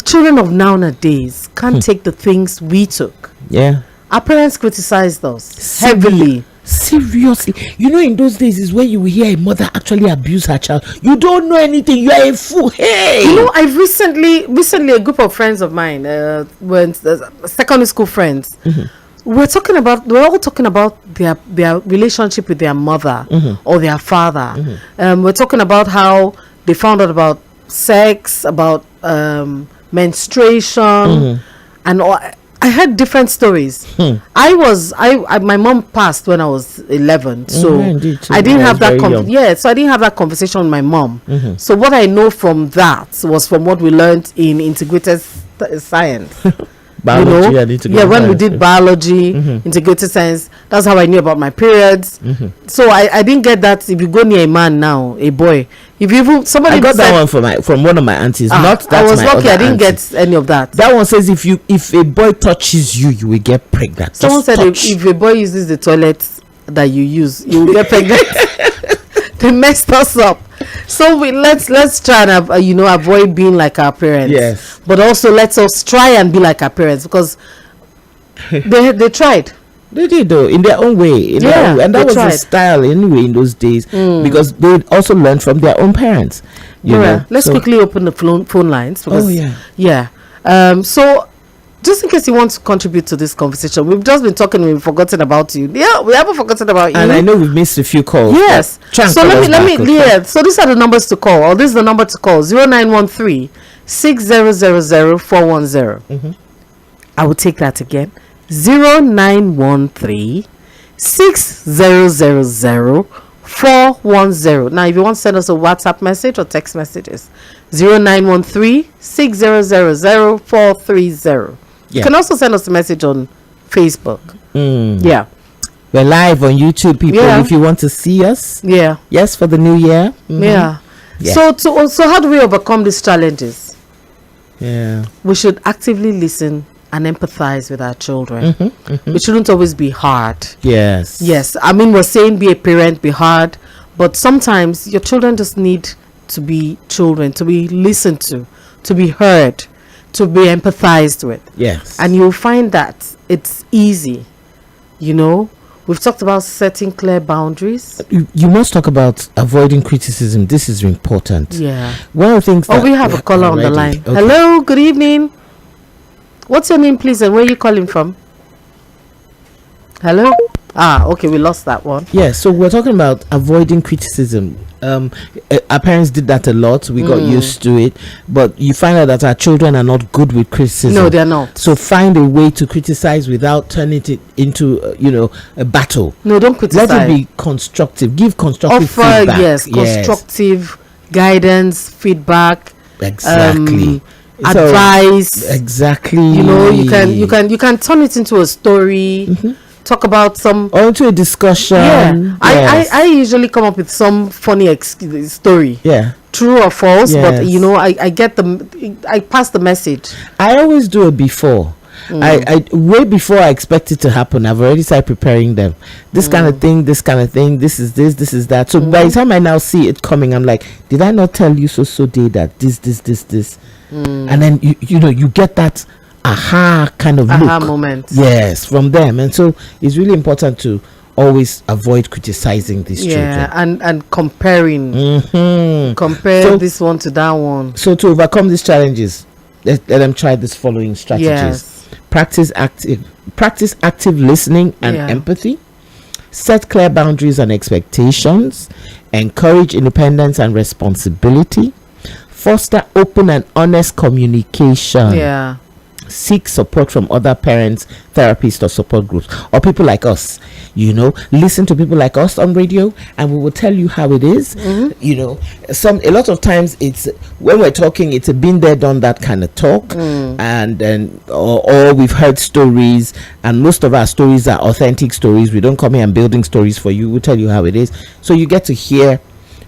children of nowadays can't take the things we took. Yeah. Our parents criticized us heavily. Seriously, in those days is when you will hear a mother actually abuse her child. You don't know anything. You are a fool. Hey, I've recently a group of friends of mine, when secondary school friends, we're all talking about their relationship with their mother or their father. We're talking about how they found out about sex, about menstruation, and all. I heard different stories. My mom passed when I was 11, so I didn't have that. So I didn't have that conversation with my mom. So what I know from that was from what we learned in integrated science. biology. When we did biology, integrated science, that's how I knew about my periods. So I didn't get that. If you go near a man now, a boy, if you somebody, I got that one from one of my aunties. Not that I was my lucky. other I didn't aunties. get any of that. That one says if a boy touches you, you will get pregnant. Someone said if a boy uses the toilet that you use, you will get pregnant. They messed us up. So let's try and avoid being like our parents. Yes. But also let us try and be like our parents, because they tried. They did though, in their own way. Their own way. And that was the style anyway in those days, because they also learned from their own parents. Let's quickly open the phone lines. Because, so just in case you want to contribute to this conversation, we've just been talking, we've forgotten about you. Yeah, we haven't forgotten about you. And I know we've missed a few calls. Yes. So so these are the numbers to call, or this is the number to call: 0913 6000 410. I will take that again: 0913 6000 410. Now, if you want to send us a WhatsApp message or text messages, 0913 6000 430. You can also send us a message on Facebook. Yeah. We're live on YouTube, people. If you want to see us. Yeah. Yes, for the new year. Yeah. So how do we overcome these challenges? Yeah. We should actively listen and empathize with our children. It shouldn't always be hard. Yes. I mean, we're saying be a parent, be hard, but sometimes your children just need to be children, to be listened to be heard, to be empathized with. Yes. And you'll find that it's easy. We've talked about setting clear boundaries. You must talk about avoiding criticism. This is important. Yeah. One of the things we have a caller on the line. Okay. Hello, good evening. What's your name, please, and where are you calling from? Hello? Okay, we lost that one. Yeah, so we're talking about avoiding criticism. Our parents did that a lot. We got used to it, but you find out that our children are not good with criticism. No, they're not. So find a way to criticize without turning it into a battle. No, don't criticize. Let it be constructive. Give constructive feedback. Yes, constructive guidance, feedback. Exactly. Advice. Exactly. You can turn it into a story. Talk about or into a discussion. Yeah. I usually come up with some funny story. Yeah. True or false, but I pass the message. I always do it before. I way before I expect it to happen, I've already started preparing them. This kind of thing, this is that. So by the time I now see it coming, I'm like, did I not tell you so day that this? And then you get that aha kind of look. Moment. Yes, from them. And so it's really important to always avoid criticizing these children. And comparing. Compare this one to that one. So to overcome these challenges, let them try this following strategies. Yes. Practice active listening and empathy. Set clear boundaries and expectations. Encourage independence and responsibility. Foster open and honest communication. Yeah. seek support from other parents, therapists, or support groups, or people like us. Listen to people like us on radio, and we will tell you how it is. A lot of times it's when we're talking, it's a been there, done that kind of talk, and then or we've heard stories, and most of our stories are authentic stories. We don't come here and building stories for you. We'll tell you how it is, so you get to hear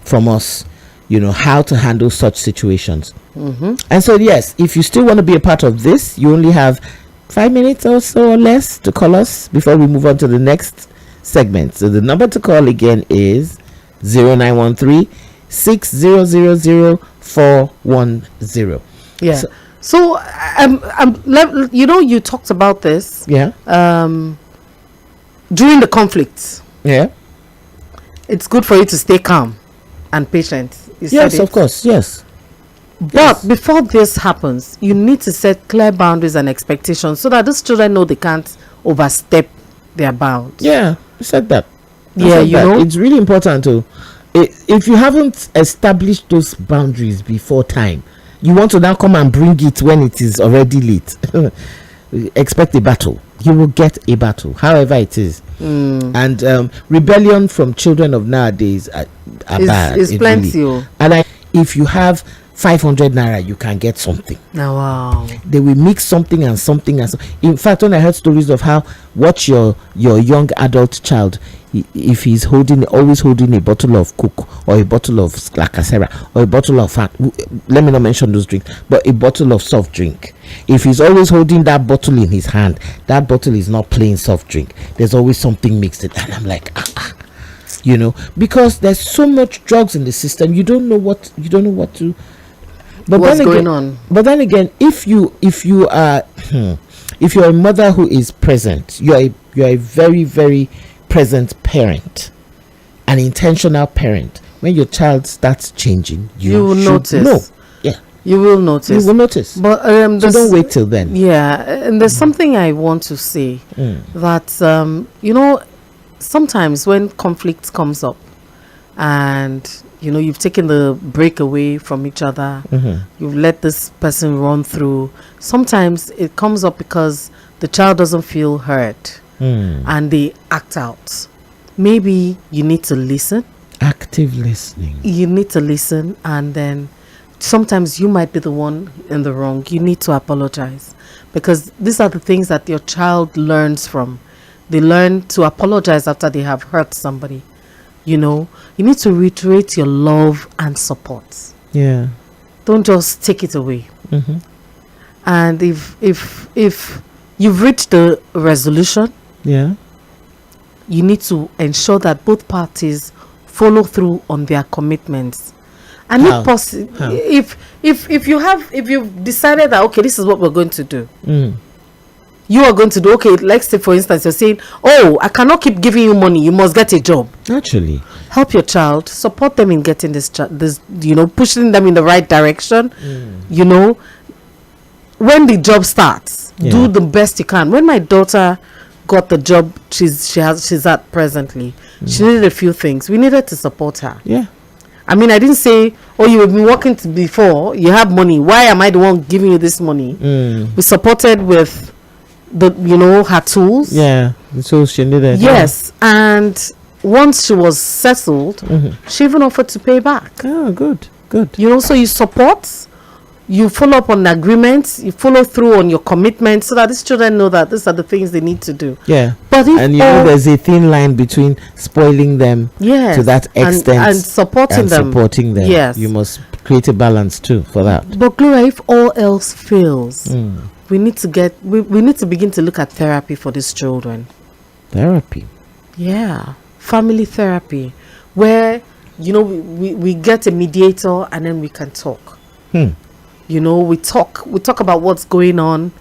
from us, how to handle such situations. And so, yes, if you still want to be a part of this, you only have 5 minutes or so or less to call us before we move on to the next segment. So the number to call again is 0913 600410. Yeah. So you talked about this. Yeah. During the conflicts. Yeah. It's good for you to stay calm and patient. Yes, of course. Yes. But before this happens, you need to set clear boundaries and expectations so that these children know they can't overstep their bounds. Yeah, I said that. It's really important to, if you haven't established those boundaries before time, you want to now come and bring it when it is already late. Expect a battle. You will get a battle, however it is. And rebellion from children of nowadays are bad. It's plenty. Really. And if you have 500 naira, you can get something. Oh, wow. They will mix something and something. In fact, when I heard stories of how, watch your young adult child, if he's always holding a bottle of Coke or a bottle of lacasera or a bottle of, let me not mention those drinks, but a bottle of soft drink. If he's always holding that bottle in his hand, that bottle is not plain soft drink. There's always something mixed in. And I'm like, because there's so much drugs in the system, you don't know what to. But what's then going again, on? But then again, if you're a mother who is present, you're a very, very present parent, an intentional parent. When your child starts changing, you will notice. No, yeah, you will notice. You will notice. But so don't wait till then. Yeah, and there's something I want to say that sometimes when conflict comes up, and you've taken the break away from each other, you've let this person run through, sometimes it comes up because the child doesn't feel heard and they act out. Maybe you need to listen. Active listening. You need to listen, and then sometimes you might be the one in the wrong. You need to apologize, because these are the things that your child learns from. They learn to apologize after they have hurt somebody. You need to reiterate your love and support. Yeah. Don't just take it away. And if you've reached the resolution, yeah, you need to ensure that both parties follow through on their commitments. And if possible, if you've decided that, okay, this is what we're going to do, you are going to do, okay, let's say for instance you're saying, oh, I cannot keep giving you money, you must get a job. Actually, help your child, support them in getting this pushing them in the right direction. When the job starts, do the best you can. When my daughter got the job she's at presently, she needed a few things. We needed to support her. I mean, I didn't say, oh, you have been working before, you have money, why am I the one giving you this money? We supported with her tools. The tools she needed. Yes. And once she was settled, she even offered to pay back. Oh, good. So you support, you follow up on agreements, you follow through on your commitments, so that these children know that these are the things they need to do. But there's a thin line between spoiling them to that extent and supporting them. Yes, you must create a balance too for that. But Gloria, if all else fails, we need to begin to look at therapy for these children. Therapy. Family therapy, where we get a mediator and then we can talk. We talk about what's going on,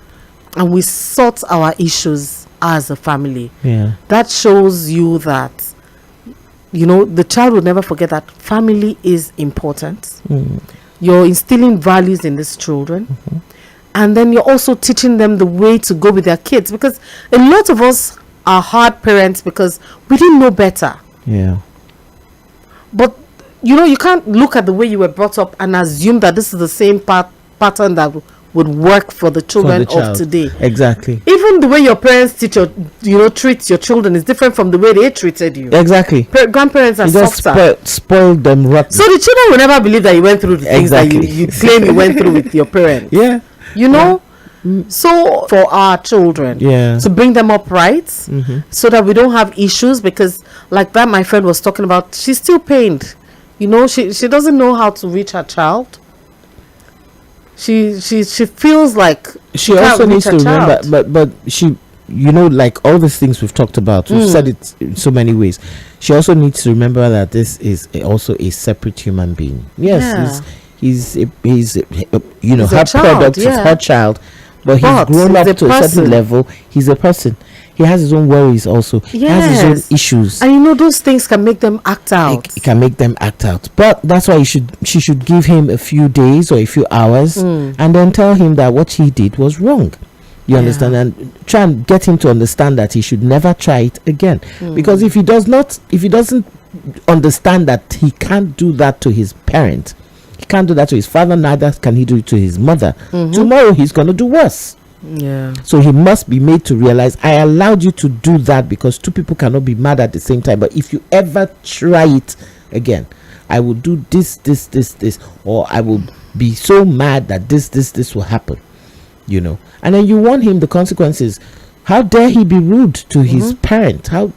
and we sort our issues as a family. That shows you that the child will never forget that family is important. You're instilling values in these children, and then you're also teaching them the way to go with their kids, because a lot of us are hard parents because we didn't know better. But you can't look at the way you were brought up and assume that this is the same pattern that would work for the children of child. today. Exactly. Even the way your parents treat your children is different from the way they treated you. Exactly. Grandparents are You just softer. spoiled them rotten. So the children will never believe that you went through the things that Exactly. you claim you went through with your parents. Yeah. You know? So for our children, Yeah. to bring them up right, so that we don't have issues, because like that my friend was talking about, she's still pained. You know, she doesn't know how to reach her child. She feels like She can't also reach needs her to remember, child. but she, you know, like all the things we've talked about, we've said it in so many ways. She also needs to remember that this is also a separate human being. Yes, he's you know, He's a her child, product is her child, but he's grown he's up a to a certain person. level. He's a person. He has his own worries also. He has his own issues. And you know, those things can make them act out. It can make them act out, but that's why she should give him a few days or a few hours, and then tell him that what he did was wrong. You understand, and try and get him to understand that he should never try it again. Because if he doesn't understand that he can't do that to his parent, he can't do that to his father, neither can he do it to his mother. Tomorrow he's going to do worse. Yeah. So he must be made to realize, I allowed you to do that because two people cannot be mad at the same time. But if you ever try it again, I will do this, or I will be so mad that this will happen. You know, and then you warn him the consequences. How dare he be rude to his parent? In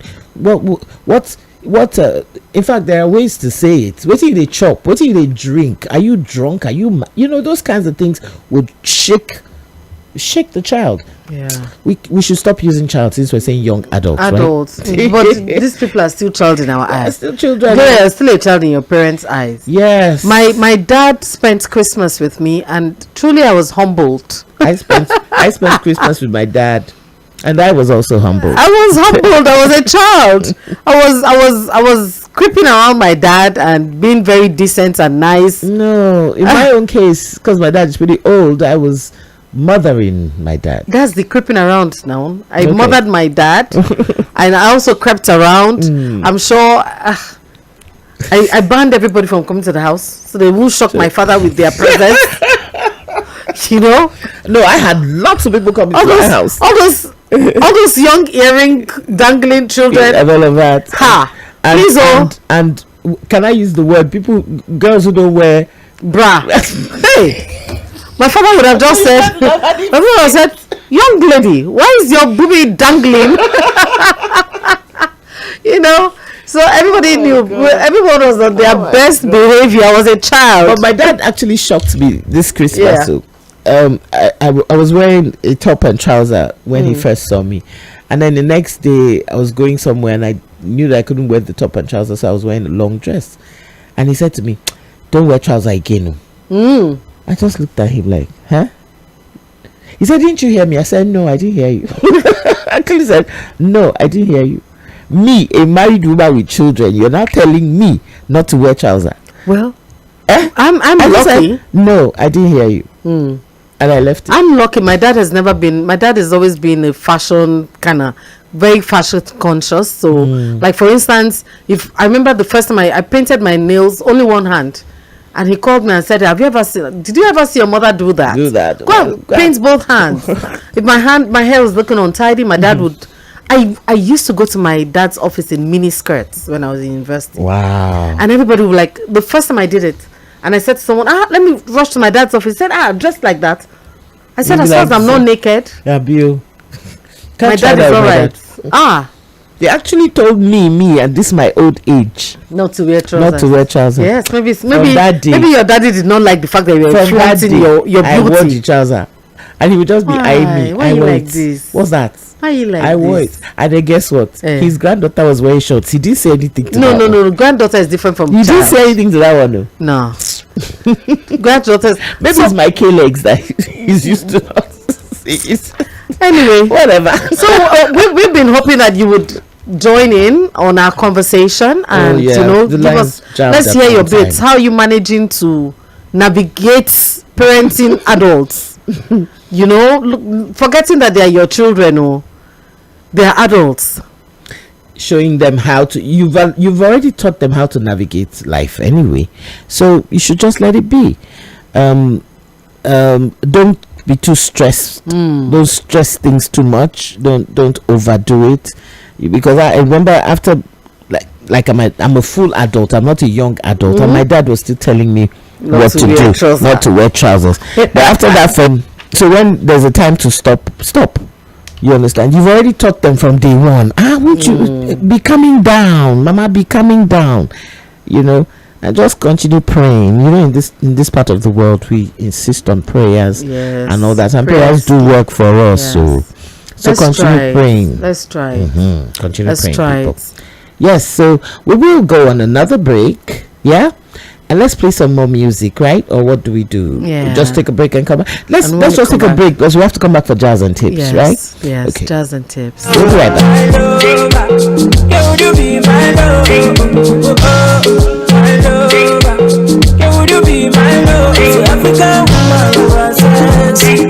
fact, there are ways to say it. What do they chop? What do they drink? Are you drunk? Are you know, those kinds of things would shake the child. Yeah. We should stop using child since we're saying young adults. Right? But these people are still child in our eyes. Still children. They are still a child in your parents' eyes. Yes. My dad spent Christmas with me, and truly I was humbled. I spent Christmas with my dad, and I was also humbled. I was humbled. I was a child. I was creeping around my dad and being very decent and nice. No, in my own case, because my dad is pretty old, I was mothering my dad. That's the creeping around now. I mothered my dad, and I also crept around. I'm sure I banned everybody from coming to the house, so they won't shock my father with their presence. You know? No, I had lots of people coming to my house. All those young earring dangling children. And all of that. Ha! Please, and can I use the word? Girls who don't wear bra. Hey! My father would have just said, young lady, why is your boobie dangling? You know? So everybody knew, everyone was on their best behavior. I was a child. But my dad actually shocked me this Christmas. So, I was wearing a top and trouser when he first saw me. And then the next day, I was going somewhere and I knew that I couldn't wear the top and trouser, so I was wearing a long dress. And he said to me, don't wear trouser again. I just looked at him like, huh? He said, didn't you hear me? I said, no, I didn't hear you. I actually said, no, I didn't hear you. Me, a married woman with children, you're now telling me not to wear trouser. Well, I'm lucky. Said, no, I didn't hear you. And I left it. I'm lucky. My dad has always been a fashion kind of very fashion conscious. So like, for instance, if I remember the first time I painted my nails only one hand, and he called me and said, did you ever see your mother do that? Go and paint both hands. If my hair was looking untidy, my dad would. I used to go to my dad's office in mini skirts when I was in university. Wow. And everybody would like, the first time I did it, and I said to someone, let me rush to my dad's office. He said, dressed like that. I said, as far as I'm not naked, yeah, Bill. my dad is alright. They actually told me, and this is my old age, not to wear trousers. Yes, maybe your daddy did not like the fact that you were flaunting your beauty. I wore the trouser, and he would just be eyeing me. Why you like this? What's that? Why you like I wore it, and then guess what? His granddaughter was wearing shorts. He didn't say anything to that. No. Granddaughter is different from. He didn't say anything to that one. No. Granddaughters. Maybe it's my K-legs that he's used to. Anyway, whatever. So we've been hoping that you would join in on our conversation and give us. Let's hear your bits. How are you managing to navigate parenting adults? Forgetting that they are your children or they are adults. Showing them how to. You've already taught them how to navigate life anyway, so you should just let it be. Don't be too stressed. Don't stress things too much. Don't overdo it. Because I remember after, like I'm a full adult. I'm not a young adult, and my dad was still telling me what to do, not to wear trousers. But after that, so when there's a time to stop. You understand? You've already taught them from day one. Won't you be coming down, Mama? Be coming down. You know, and just continue praying. You know, in this part of the world, we insist on prayers and all that, and prayers do work for us. So continue praying. Let's try. Continue Let's praying, try people. it. Yes. So we will go on another break. Yeah. And let's play some more music, right? Or what do we do? Yeah. Just take a break and come back. Let's just take a break because we have to come back for jazz and tips, right? Yes, Okay. jazz and tips. We'll be right back. Would you be my love? My love. Would you be my love? To Africa, woman, to Africa.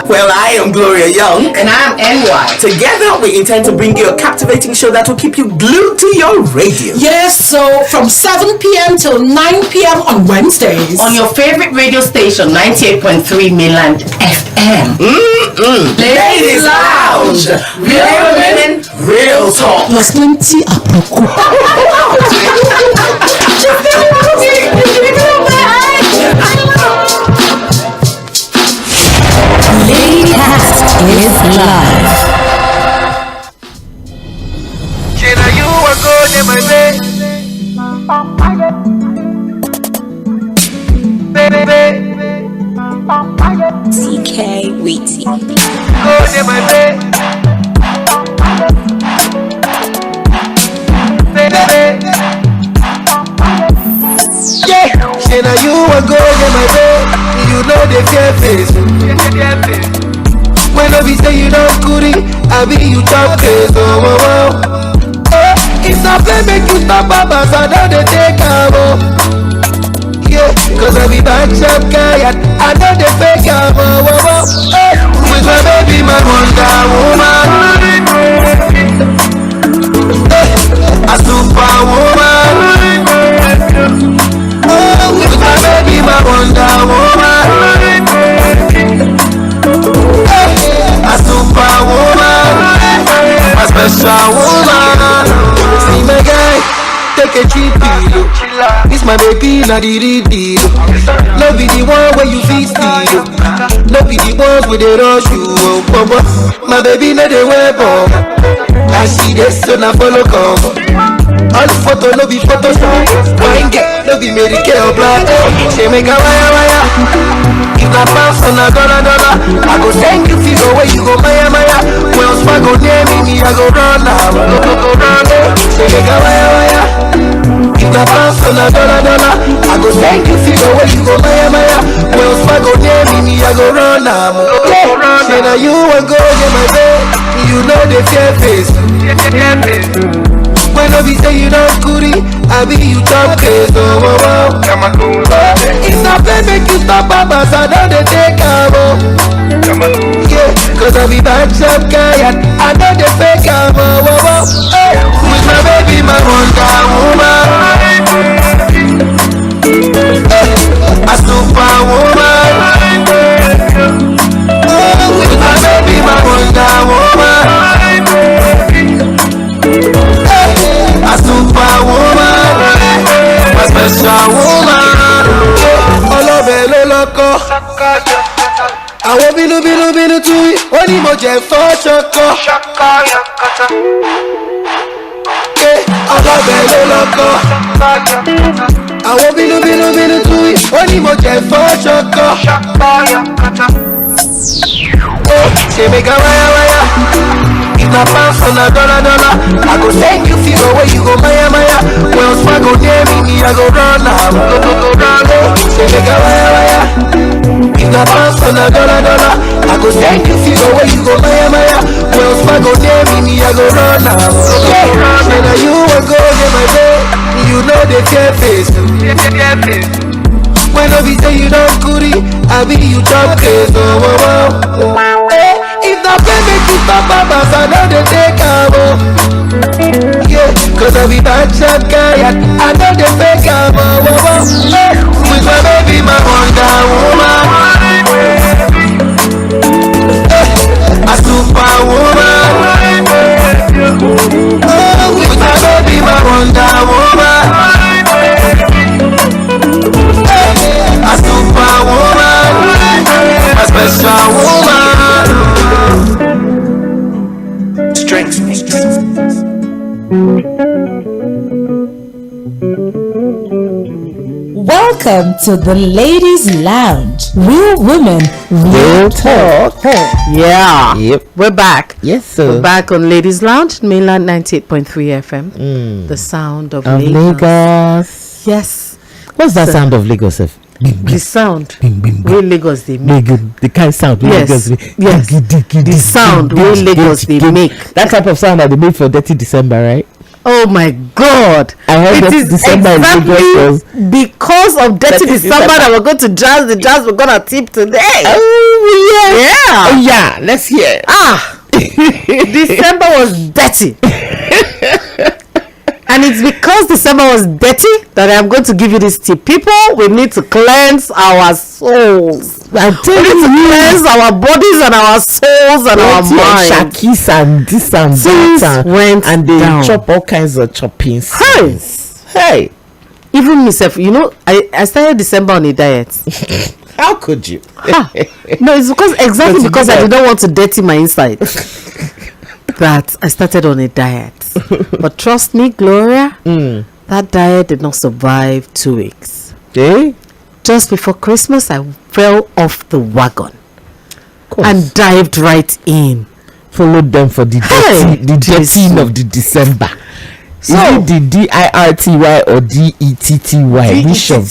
Well, I am Gloria Young. And I'm NY. Together, we intend to bring you a captivating show that will keep you glued to your radio. Yes, so from 7 p.m. till 9 p.m. on Wednesdays. On your favorite radio station, 98.3 Mainland FM. Ladies Lounge. Real women, real talk. Plus plenty aproko. Latecast is live. Jenna, you are good in my bed. Tğᴇ. Good in my bed. Yeah, Jenna, you are good in my bed. You know the fear face. When I be say you don't goody, I be you talk crazy. It's not play make you stop papa, so I know they take out. Yeah, cause I be bad shop guy and I know they fake out. With my baby, my Wonder Woman. A superwoman. With my baby, my Wonder Woman. A superwoman, a special woman. See my guy, take a cheap deal. This my baby, not the real deal. Love be the one where you feel steal. Love be the ones where they rush you. My baby, not the weapon. I see this, so now follow come. All the photo, no be Photoshop. Wine get, no be Mary Kay or black. She make a wire. If na pounds on a dollar, I go thank you figure where you go maya. Well, swag go near me, I go run now. Go run. She make a wire. If na pounds on a dollar, I go thank you figure where you go maya. Well, swag go near me, I go run now. Say now you want go get my bed. You know the fear face. When I be say you don't goody, I be you talk crazy. It's not play make you stop papa, so I know they take out. Yeah, cause I be bad shop guy and I know they fake out. With my baby, my Wonder Woman. A superwoman. With my baby, my Wonder Woman. A superwoman, a special woman. Ọlọ́bẹ̀ ló lọ́kọ́. Àwọn bínú tú wí, ó ní mo jẹ fọ́ ṣọkọ. Ọlọ́bẹ̀ ló lọ́kọ́. Àwọn bínú tú wí, ó ní mo jẹ fọ́ ṣọkọ. Ṣé mi ká wáyáwáyá? If na pounds on a dollar, I go thank you figure where you go maya. Well, swag go near me, I go run now. Go run. Say make a wire. If na pounds on a dollar, I go thank you figure where you go maya. Well, swag go near me, I go run now. Say now you want go get my bed, you know the fear face. When I be say you don't goody, I be you talk crazy. If the baby keep my papas, I know they take a yeah, cause I be bad shot guy, I know they fake a with my baby, my Wonder Woman. A superwoman. Oh, with my baby, my Wonder Woman. A superwoman. A special woman. Strength. Welcome to the Ladies Lounge. Real women, real talk. Yeah. Yep. We're back. Yes, sir. We're back on Ladies Lounge, mainland 98.3 FM. The sound of Lagos. Lagos. Yes. What's that sound of Lagos? The sound. Bing. Where Lagos they make. The kind of sound where Yes. Lagos make. Yes. The sound where Lagos they make. That type of sound that they made for Dirty December, right? Oh my God! I heard It Dirty is December in Lagos was because of Dirty December that we're going to jazz. The jazz we're gonna tip today. Oh Yeah. Oh yeah, let's hear. December was dirty. And it's because December was dirty that I'm going to give you this tip. People, we need to cleanse our souls. I'm We need to cleanse our bodies and our souls and our minds. Shakis and this and Things that went and they down. chop all kinds of choppings. Hey. Even myself, you know, I started December on a diet. How could you? No, it's because because I did not want to dirty my inside that I started on a diet. But trust me, Gloria, that diet did not survive 2 weeks. Okay. Just before Christmas, I fell off the wagon Course. and dived right in. Followed them for the Hey, dirtying of the December. So, is it the DIRTY or DETTY? Which of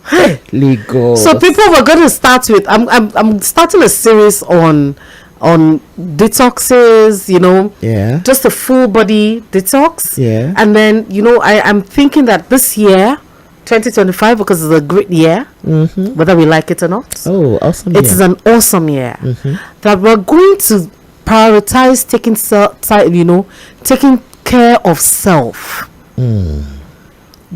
Hey. Lagos? So people were going to start with. I'm starting a series on detoxes. You know, Yeah. just a full body detox. Yeah. And then I'm thinking that this year, 2025, because it's a great year, whether we like it or not. Oh, awesome. It is an awesome year that we're going to prioritize taking care of self.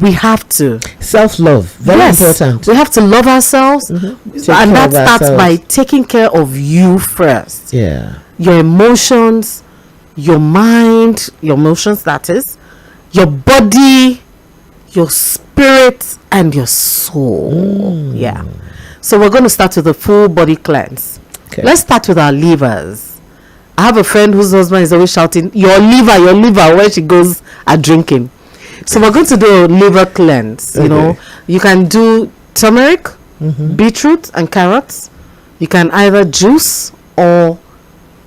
We have to. Self-love. Very important. We have to love ourselves, and that starts by taking care of you first. Yeah. Your emotions, your mind, your emotions, that is, your body, your spirit, and your soul. Yeah. So we're going to start with a full body cleanse. Okay. Let's start with our livers. I have a friend whose husband is always shouting, your liver, when she goes drinking. So we're going to do a liver cleanse. You know, you can do turmeric, beetroot, and carrots. You can either juice or,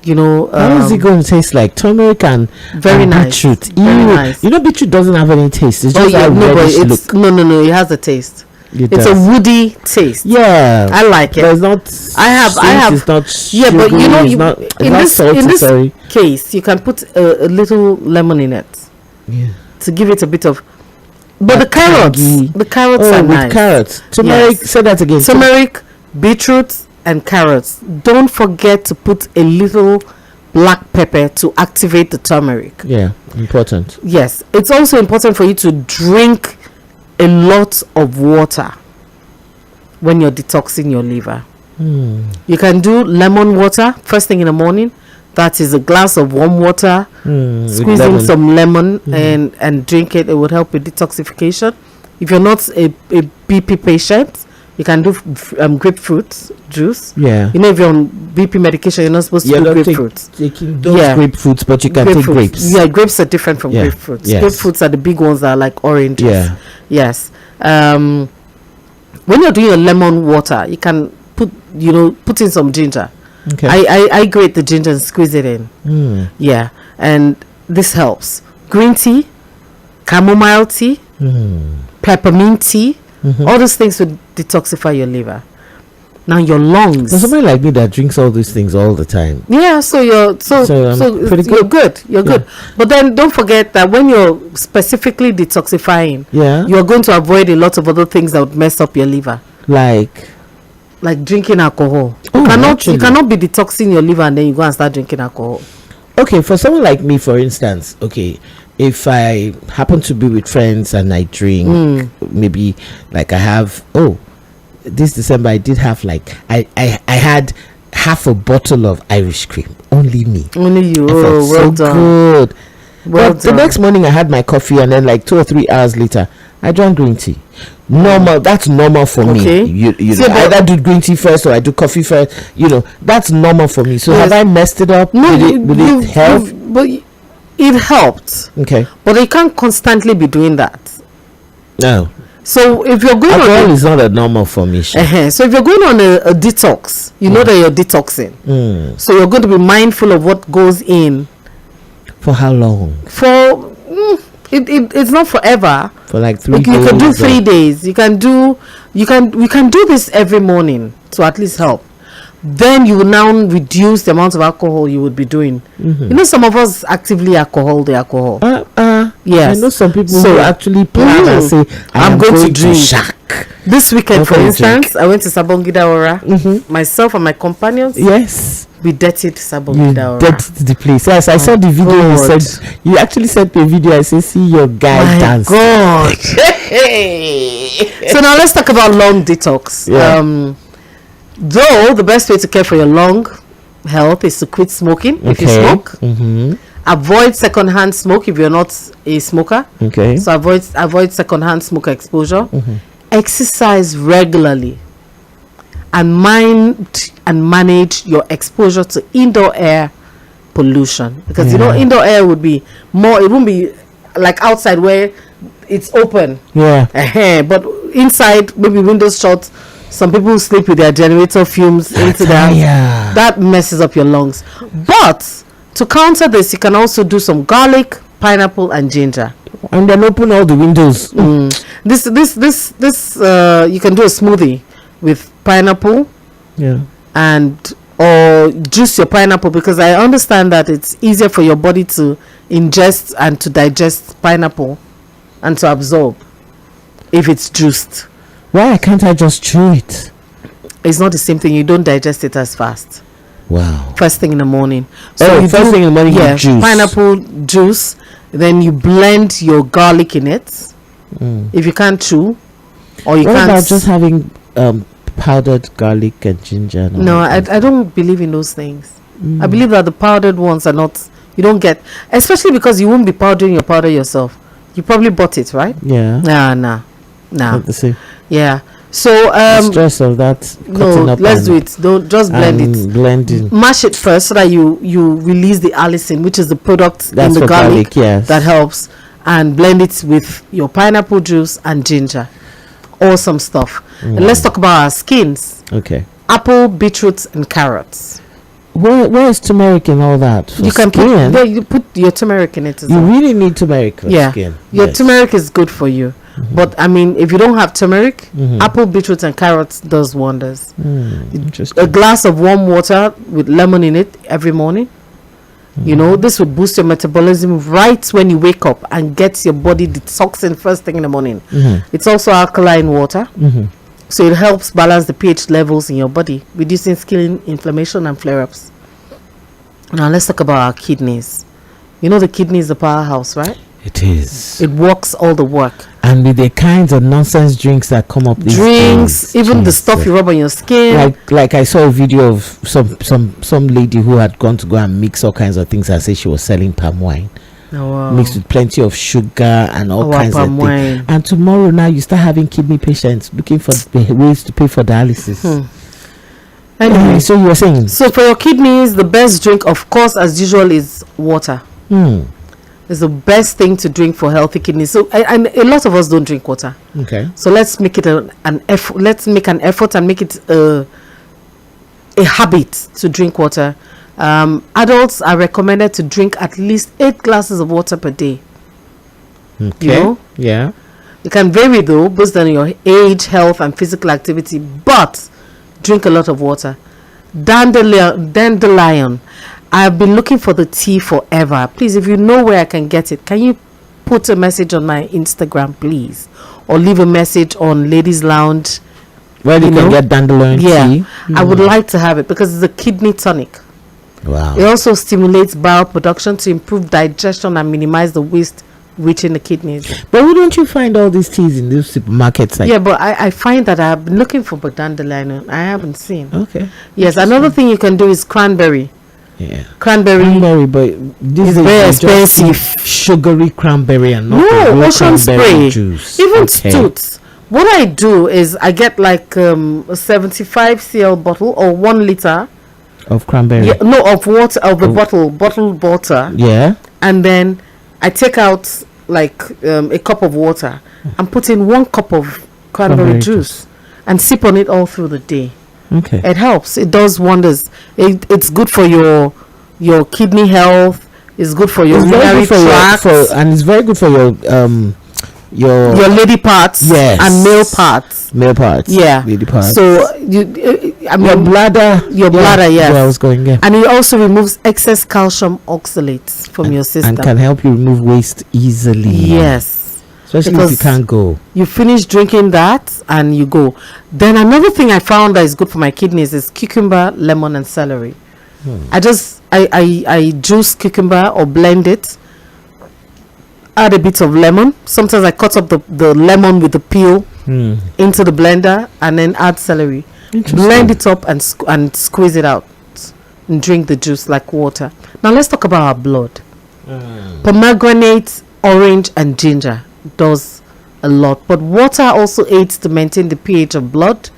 how is it going to taste like? Turmeric and very nice. Beetroot. Very nice. You know, beetroot doesn't have any taste. It's just no, but look. no, it has a taste. It's a woody taste. Yeah, I like it. But it's not. I have. It's not Yeah, but sugary, it's in not this salty, case, you can put a little lemon in it. Yeah. To give it a bit of. But the carrots are with nice. Carrots. Turmeric. Yes. Say that again. Turmeric, beetroot, and carrots. Don't forget to put a little black pepper to activate the turmeric. Yeah, important. Yes, it's also important for you to drink a lot of water when you're detoxing your liver. You can do lemon water first thing in the morning. That is a glass of warm water, squeeze in some lemon and drink it. It would help with detoxification. If you're not a BP patient, you can do grapefruit juice. Yeah. You know, if you're on BP medication, you're not supposed to do grapefruit. Taking those grapefruits, but you can take grapes. Yeah, grapes are different from grapefruits. Yes. Grapefruits are the big ones that are like oranges. Yeah. Yes. When you're doing a lemon water, you can put in some ginger. Okay. I grate the ginger and squeeze it in. Yeah, and this helps. Green tea, chamomile tea, peppermint tea, all those things would detoxify your liver. Now your lungs. There's somebody like me that drinks all these things all the time. Yeah, so you're pretty good. You're good. You're good. But then don't forget that when you're specifically detoxifying, you're going to avoid a lot of other things that would mess up your liver. Like like drinking alcohol. Oh, You cannot be detoxing your liver and then you go and start drinking alcohol. Okay, for someone like me, for instance, okay, if I happen to be with friends and I drink, maybe like I have, this December I did have like, I had half a bottle of Irish cream. Only me. Only you. I felt Oh, well so done. good. Well But the done. next morning I had my coffee, and then like 2 or 3 hours later I drank green tea. Normal. That's normal for Okay. me. You So, know, but- either do green tea first or I do coffee first. You know, that's normal for me. So Yes. have I messed it up? No, Would it help? but it helped. Okay. But you can't constantly be doing that. No. So if you're going Alcohol on is not a normal for me. so if you're going on a detox, you know that you're detoxing. So you're going to be mindful of what goes in. For how long? For it's not forever. For like 3 days. You can do or- 3 days. We can do this every morning to at least help. Then you will now reduce the amount of alcohol you would be doing. You know, some of us actively alcohol the alcohol. Yes. I know some people So- who actually plan and say, I'm going to drink. Shack. This weekend, for Okay, instance, I went to Sabongida. Myself and my companions, Yes. we dirtied You Sabongida. dead the place. Yes, I saw the video. You God. said you actually sent me a video. I said, see your guy My dance. God. So now let's talk about lung detox. Yeah. Though the best way to care for your lung health is to quit smoking if you smoke. Avoid secondhand smoke if you're not a smoker. Okay. So avoid secondhand smoke exposure. Exercise regularly, and mind and manage your exposure to indoor air pollution, because you know indoor air would be more. It won't be like outside where it's open. Yeah. But inside, maybe windows shut. Some people sleep with their generator fumes into that. Yeah. That messes up your lungs. But to counter this, you can also do some garlic, pineapple, and ginger. And then open all the windows. This you can do a smoothie with pineapple Yeah. and or juice your pineapple, because I understand that it's easier for your body to ingest and to digest pineapple and to absorb if it's juiced. Why can't I just chew it? It's not the same thing. You don't digest it as fast. Wow. First thing in the morning. You first thing in the morning, you juice. Pineapple juice. Then you blend your garlic in it. If you can't chew, or you What can't. about just having powdered garlic and ginger? And all No, that? I don't believe in those things. I believe that the powdered ones are not. You don't get, especially because you won't be powdering your powder yourself. You probably bought it, right? Yeah. Nah. Not the same. Yeah. So The stress of that. no, let's do it. Don't just blend it. Blending. Mash it first so that you release the allicin, which is the product That's in the for garlic, yes. that helps, and blend it with your pineapple juice and ginger. Awesome stuff. And let's talk about our skins. Okay. Apple, beetroots, and carrots. Where is turmeric and all that? For You can skin? you put your turmeric in it as You well. really need turmeric for Yeah, skin. your Yes. turmeric is good for you. But I mean, if you don't have turmeric, apple, beetroot, and carrots does wonders. Interesting. A glass of warm water with lemon in it every morning. You know, this will boost your metabolism right when you wake up and gets your body detoxing first thing in the morning. It's also alkaline water, so it helps balance the pH levels in your body, reducing skin inflammation and flare-ups. Now let's talk about our kidneys. You know, the kidney is the powerhouse, right? It is. It works all the work. And with the kinds of nonsense drinks that come up these Drinks, days, even the Jesus. stuff you rub on your skin. like I saw a video of some lady who had gone to go and mix all kinds of things and say she was selling palm wine mixed with plenty of sugar and all kinds of palm things. wine. And tomorrow now you start having kidney patients looking for ways to pay for dialysis. Anyway, So you were saying? so for your kidneys, the best drink, of course, as usual, is water. It's the best thing to drink for healthy kidneys. So, and a lot of us don't drink water. Okay. So let's make it an effort. Let's make an effort and make it a habit to drink water. Adults are recommended to drink at least 8 glasses of water per day. Okay. You know? Yeah. It can vary though, based on your age, health, and physical activity. But drink a lot of water. Dandelion. I've been looking for the tea forever. Please, if you know where I can get it, can you put a message on my Instagram, please, or leave a message on Ladies Lounge Where you can get dandelion tea. I would like to have it because it's a kidney tonic. Wow. It also stimulates bile production to improve digestion and minimize the waste reaching the kidneys. But wouldn't you find all these teas in those supermarkets? Like, Yeah, but I find that I've been looking for dandelion and I haven't seen. Okay. Yes, another thing you can do is cranberry. Yeah. Cranberry. But this is is very just expensive. Sugary cranberry and not No, raw ocean cranberry spray. juice. Even Okay. stoots. What I do is I get like a 75 cl bottle or 1 liter. Of cranberry. Yeah, no, of water, of the bottled water. Yeah. And then I take out like a cup of water and put in 1 cup of cranberry juice and sip on it all through the day. Okay. It helps. It does wonders. It's good for your kidney health. It's good for your urinary tract. And it's very good for your lady parts. Yes. And male parts. Male parts. Yeah. Lady parts. So your bladder. Your bladder, yes. Where I was going, yeah. And it also removes excess calcium oxalates from your system. And can help you remove waste easily. Yes. Especially Because if you can't go. You finish drinking that and you go. Then another thing I found that is good for my kidneys is cucumber, lemon, and celery. I juice cucumber or blend it. Add a bit of lemon. Sometimes I cut up the lemon with the peel into the blender and then add celery. Blend it up and squeeze it out and drink the juice like water. Now let's talk about our blood. Pomegranate, orange, and ginger does a lot, but water also aids to maintain the pH of blood,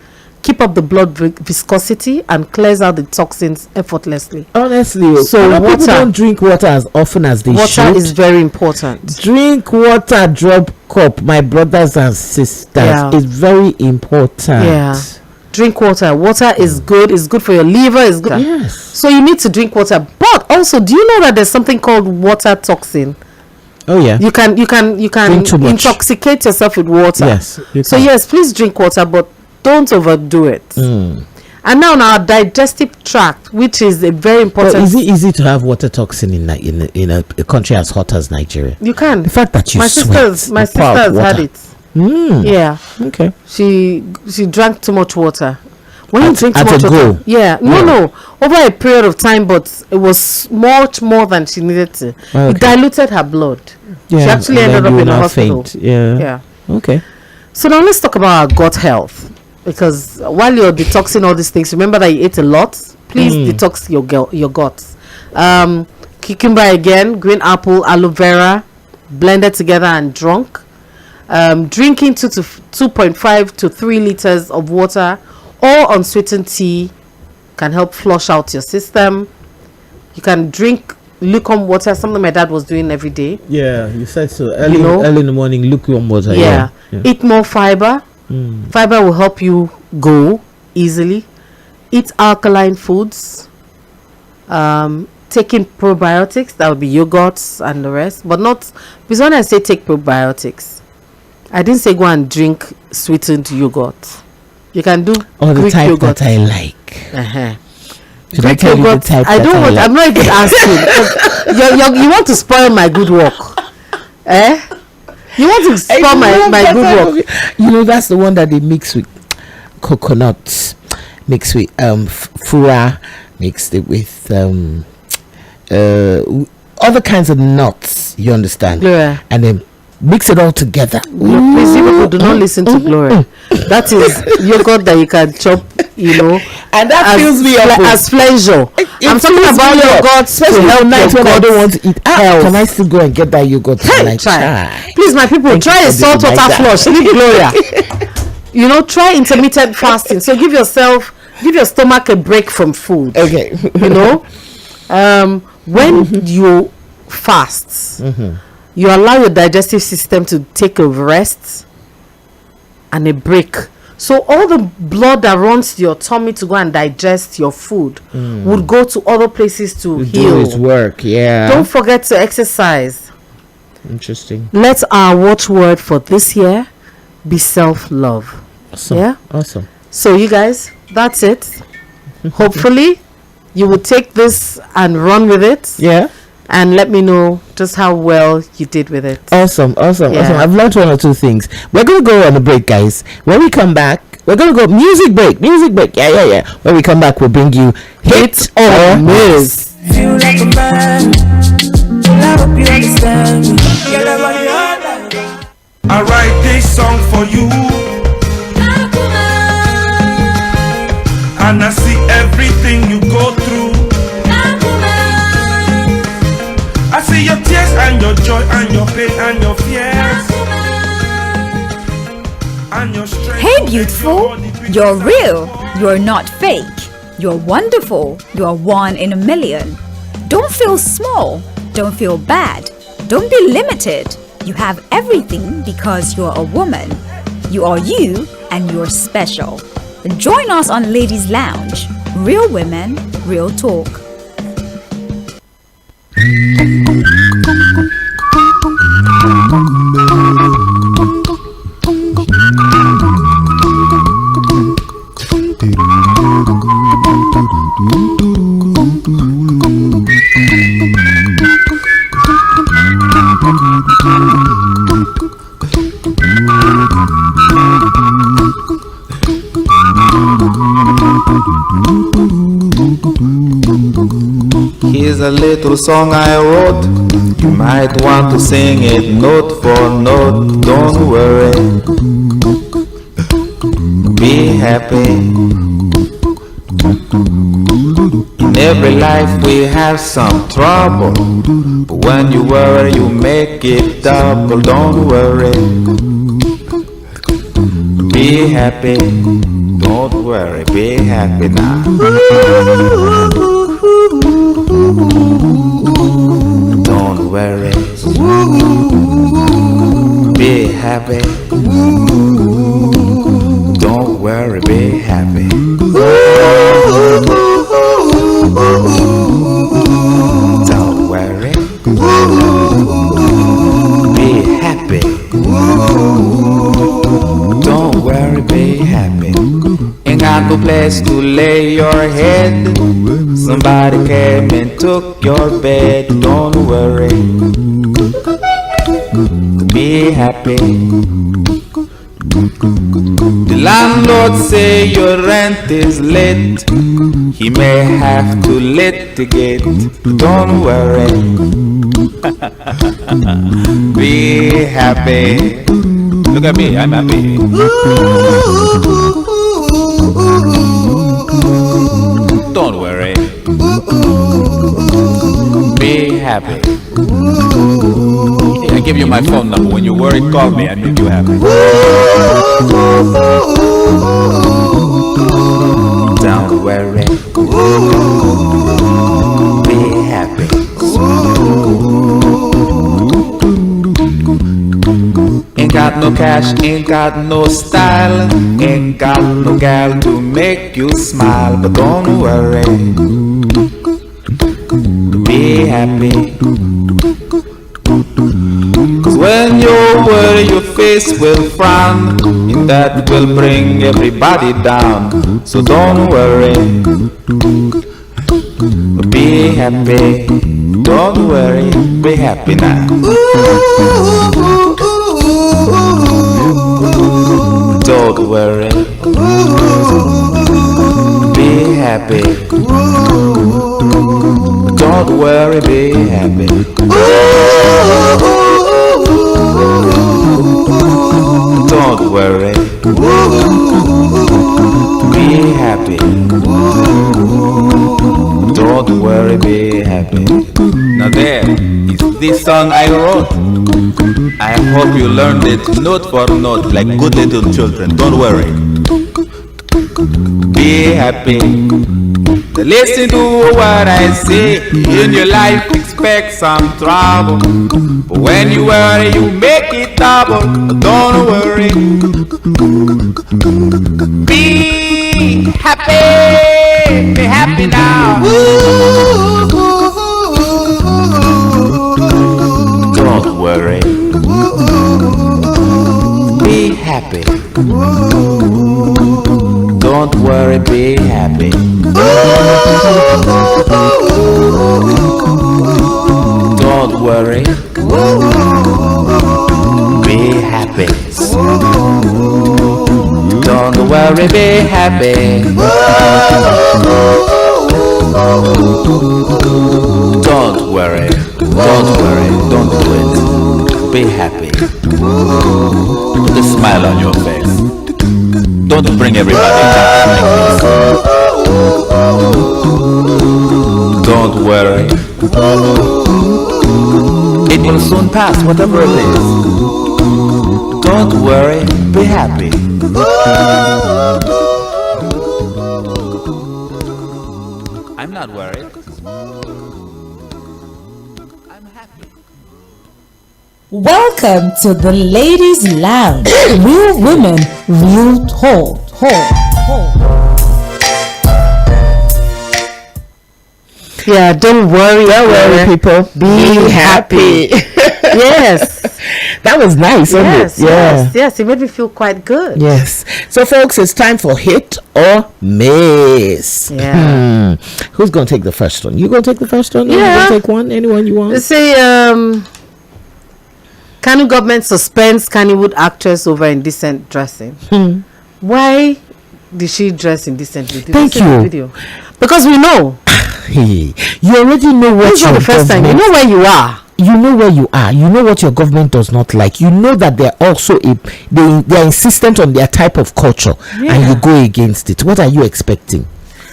keep up the blood viscosity, and clears out the toxins effortlessly. Honestly, so people don't drink water as often as they should. Water is very important. Drink water, drop cup, my brothers and sisters. Yeah. It's very important. Yeah. Drink water. Water is good. It's good for your liver. It's good. Yes. So you need to drink water. But also, do you know that there's something called water toxin? Oh yeah. You can Drink too much. intoxicate yourself with water. Yes. So yes, please drink water, but don't overdo it. And now our digestive tract, which is a very important. But is it easy to have water toxin in a country as hot as Nigeria? You can. The fact that you my sweat. sisters had it. Yeah. Okay. She drank too much water. When you drink too at much a water, go? no, over a period of time, but it was much more than she needed to. Okay. It diluted her blood. Yeah, She actually and ended then up you in will a not hospital. faint. Yeah. Okay. So now let's talk about our gut health, because while you're detoxing all these things, remember that you ate a lot. Please detox your guts. Cucumber again, green apple, aloe vera, blended together and drunk. Drinking 2.5 to 3 liters of water or unsweetened tea can help flush out your system. You can drink lukewarm water, something my dad was doing every day. Yeah, you said so. Early in the morning, lukewarm water. Yeah. Eat more fiber. Fiber will help you go easily. Eat alkaline foods. Taking probiotics, that would be yogurts and the rest, but not, because when I say take probiotics, I didn't say go and drink sweetened yogurt. You can do Or the Greek type yogurt. that I like. Should I Greek tell you the yogurt, type I that don't I want. like? I'm not even asking. You want to spoil my good work, eh? You want to spoil my good work. You know, that's the one that they mix with coconut, mixed with fura, mixed it with other kinds of nuts. You understand? Gloria. And then mix it all together. Please, you people do not listen to Gloria. That is yogurt that you can chop, And that fills me up as pleasure. I'm talking fills about me up. yogurt to Especially help on nights your when I don't guts want to eat. health. Can I still go and get that yogurt? Hey, Like, try. Please, my people, Thank try you a for doing salt water like that. flush. Leave Gloria. Try intermittent fasting. So give your stomach a break from food. Okay. When you fast, you allow your digestive system to take a rest and a break. So all the blood that runs to your tummy to go and digest your food would go to other places to heal. Do its work, yeah. Don't forget to exercise. Interesting. Let our watchword for this year be self-love. Awesome. Yeah? Awesome. So you guys, that's it. Hopefully you will take this and run with it. Yeah. And let me know just how well you did with it. Awesome. Yeah. I've learned one or two things. We're going to go on a break, guys. When we come back, We're gonna go music break. Yeah. When we come back, we'll bring you hit or miss. Feel like a man. I hope you understand me. Girl, I want you all night. I write this song for you, and I see everything you go through. I see your tears and your joy and your pain and your fears and your strength. Hey beautiful, you're real, you're not fake. You're wonderful, you're one in a million. Don't feel small, don't feel bad, don't be limited. You have everything because you're a woman. You are you and you're special. Join us on Ladies Lounge. Real women, real talk. Here's a little song I wrote. You might want to sing it note for note. Don't worry, be happy. In every life we have some trouble, but when you worry you make it double. Don't worry, be happy. Don't worry, be happy now. Don't worry, be happy. Don't worry, be happy. Don't worry, be happy. Don't worry, be happy. Ain't got no place to lay your head. Somebody came and took your bed. Don't worry, be happy. The landlord say your rent is late. He may have to litigate. Don't worry, be happy. Look at me, I'm happy. Don't worry, be happy. I give you my phone number. When you worry, call me. I make you happy. Don't worry, be happy. Ain't got no cash, ain't got no style, ain't got no gal to make you smile. But don't worry, be happy. Cause when you worry your face will frown, and that will bring everybody down. So don't worry, be happy. Don't worry, be happy now. Don't worry, be happy. Don't worry, be happy. Don't worry, be happy. Don't worry, be happy. Now there is this song I wrote. I hope you learned it note for note like good little children. Don't worry, be happy. Listen to what I say. In your life expect some trouble, but when you worry you make it double. Don't worry, be happy now. Don't worry, be happy. Don't worry, be happy. Don't worry, be happy. Don't worry, worry, be happy. Don't worry, don't do it. Be happy. Put a smile on your face. Don't bring everybody down like this. Don't worry. It will soon pass, whatever it is. Don't worry, be happy. I'm not worried. I'm happy. Welcome to the Ladies Lounge. Real women, real talk. Yeah, don't worry, people. Be happy. Yes. That was nice, wasn't it? Yes. It made me feel quite good. Yes. So, folks, it's time for hit or miss. Yeah. Who's going to take the first one? You going to take the first one? Yeah. You going to take one? Anyone you want? They say, Kano government suspends Kannywood actress over indecent dressing. Why did she dress indecently? Did Thank you see the you. video? Because we know. You already know what This is not the first time. You know where you are. You know where you are. You know what your government does not like. You know that they're also they're insistent on their type of culture, and you go against it. What are you expecting?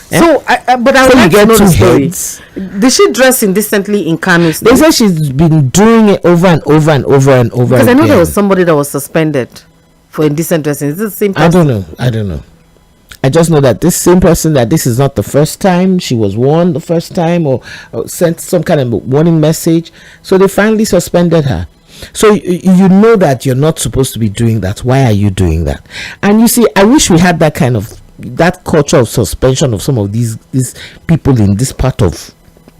So, but I would like to know the story. Did she dress indecently in Kano State? They say she's been doing it over and over and over and over. Because I know again. there was somebody that was suspended for indecent dressing. Is it the same person? I don't know. I just know that this same person, that this is not the first time she was warned the first time or sent some kind of warning message. So they finally suspended her. So you know that you're not supposed to be doing that. Why are you doing that? And you see, I wish we had that culture of suspension of some of these people in this part of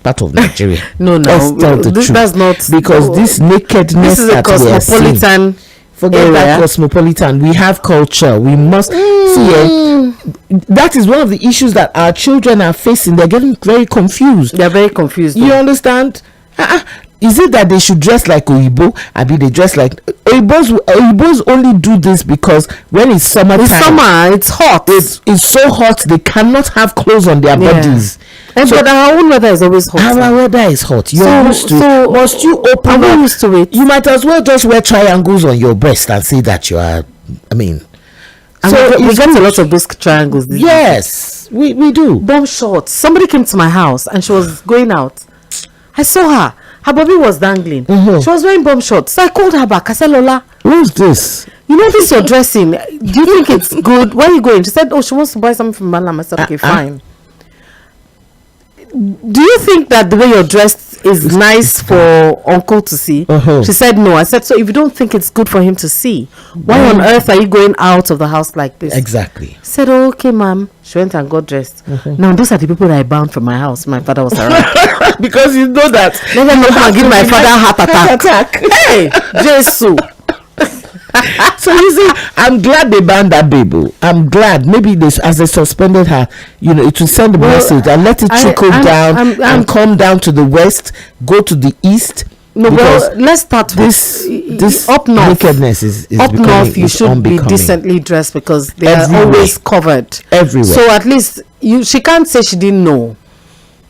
Nigeria. No, Let's tell the truth. That's not, because this nakedness this is a cosmopolitan. Forget that cosmopolitan. We have culture. We must see. That is one of the issues that our children are facing. They're getting very confused. They're very confused. You understand? Is it that they should dress like Oyibo? I mean, they dress like Oyibos only do this because when it's summertime. It's summer. It's hot. It's so hot they cannot have clothes on their bodies. But our own weather is always hot. Our weather is hot. You're used to. So must you open up? Used to it. You might as well just wear triangles on your breast and say that you are. I mean. So we get a lot of those triangles. Yes, we do. Bomb shorts. Somebody came to my house and she was going out. I saw her. Her body was dangling. She was wearing bomb shorts. So I called her back. I said, Lola, who's this? You know this you're dressing. Do you think it's good? Where are you going? She said, she wants to buy something from Malam. I said, okay, fine. Do you think that the way you're dressed is nice for uncle to see? She said no. I said, so if you don't think it's good for him to see, why on earth are you going out of the house like this? Exactly. I said, okay, ma'am. She went and got dressed. Now those are the people that I bound from my house. My father was around. Because you know that. Let them come and give my father a heart attack. Hey, Jesus. So you see, I'm glad they banned that baby. I'm glad. Maybe this, as they suspended her, it will send a message and let it trickle down and come down to the west, go to the east. No, well, let's start with this up north. nakedness is up becoming, north. You should be decently dressed because they are always covered everywhere. So at least she can't say she didn't know.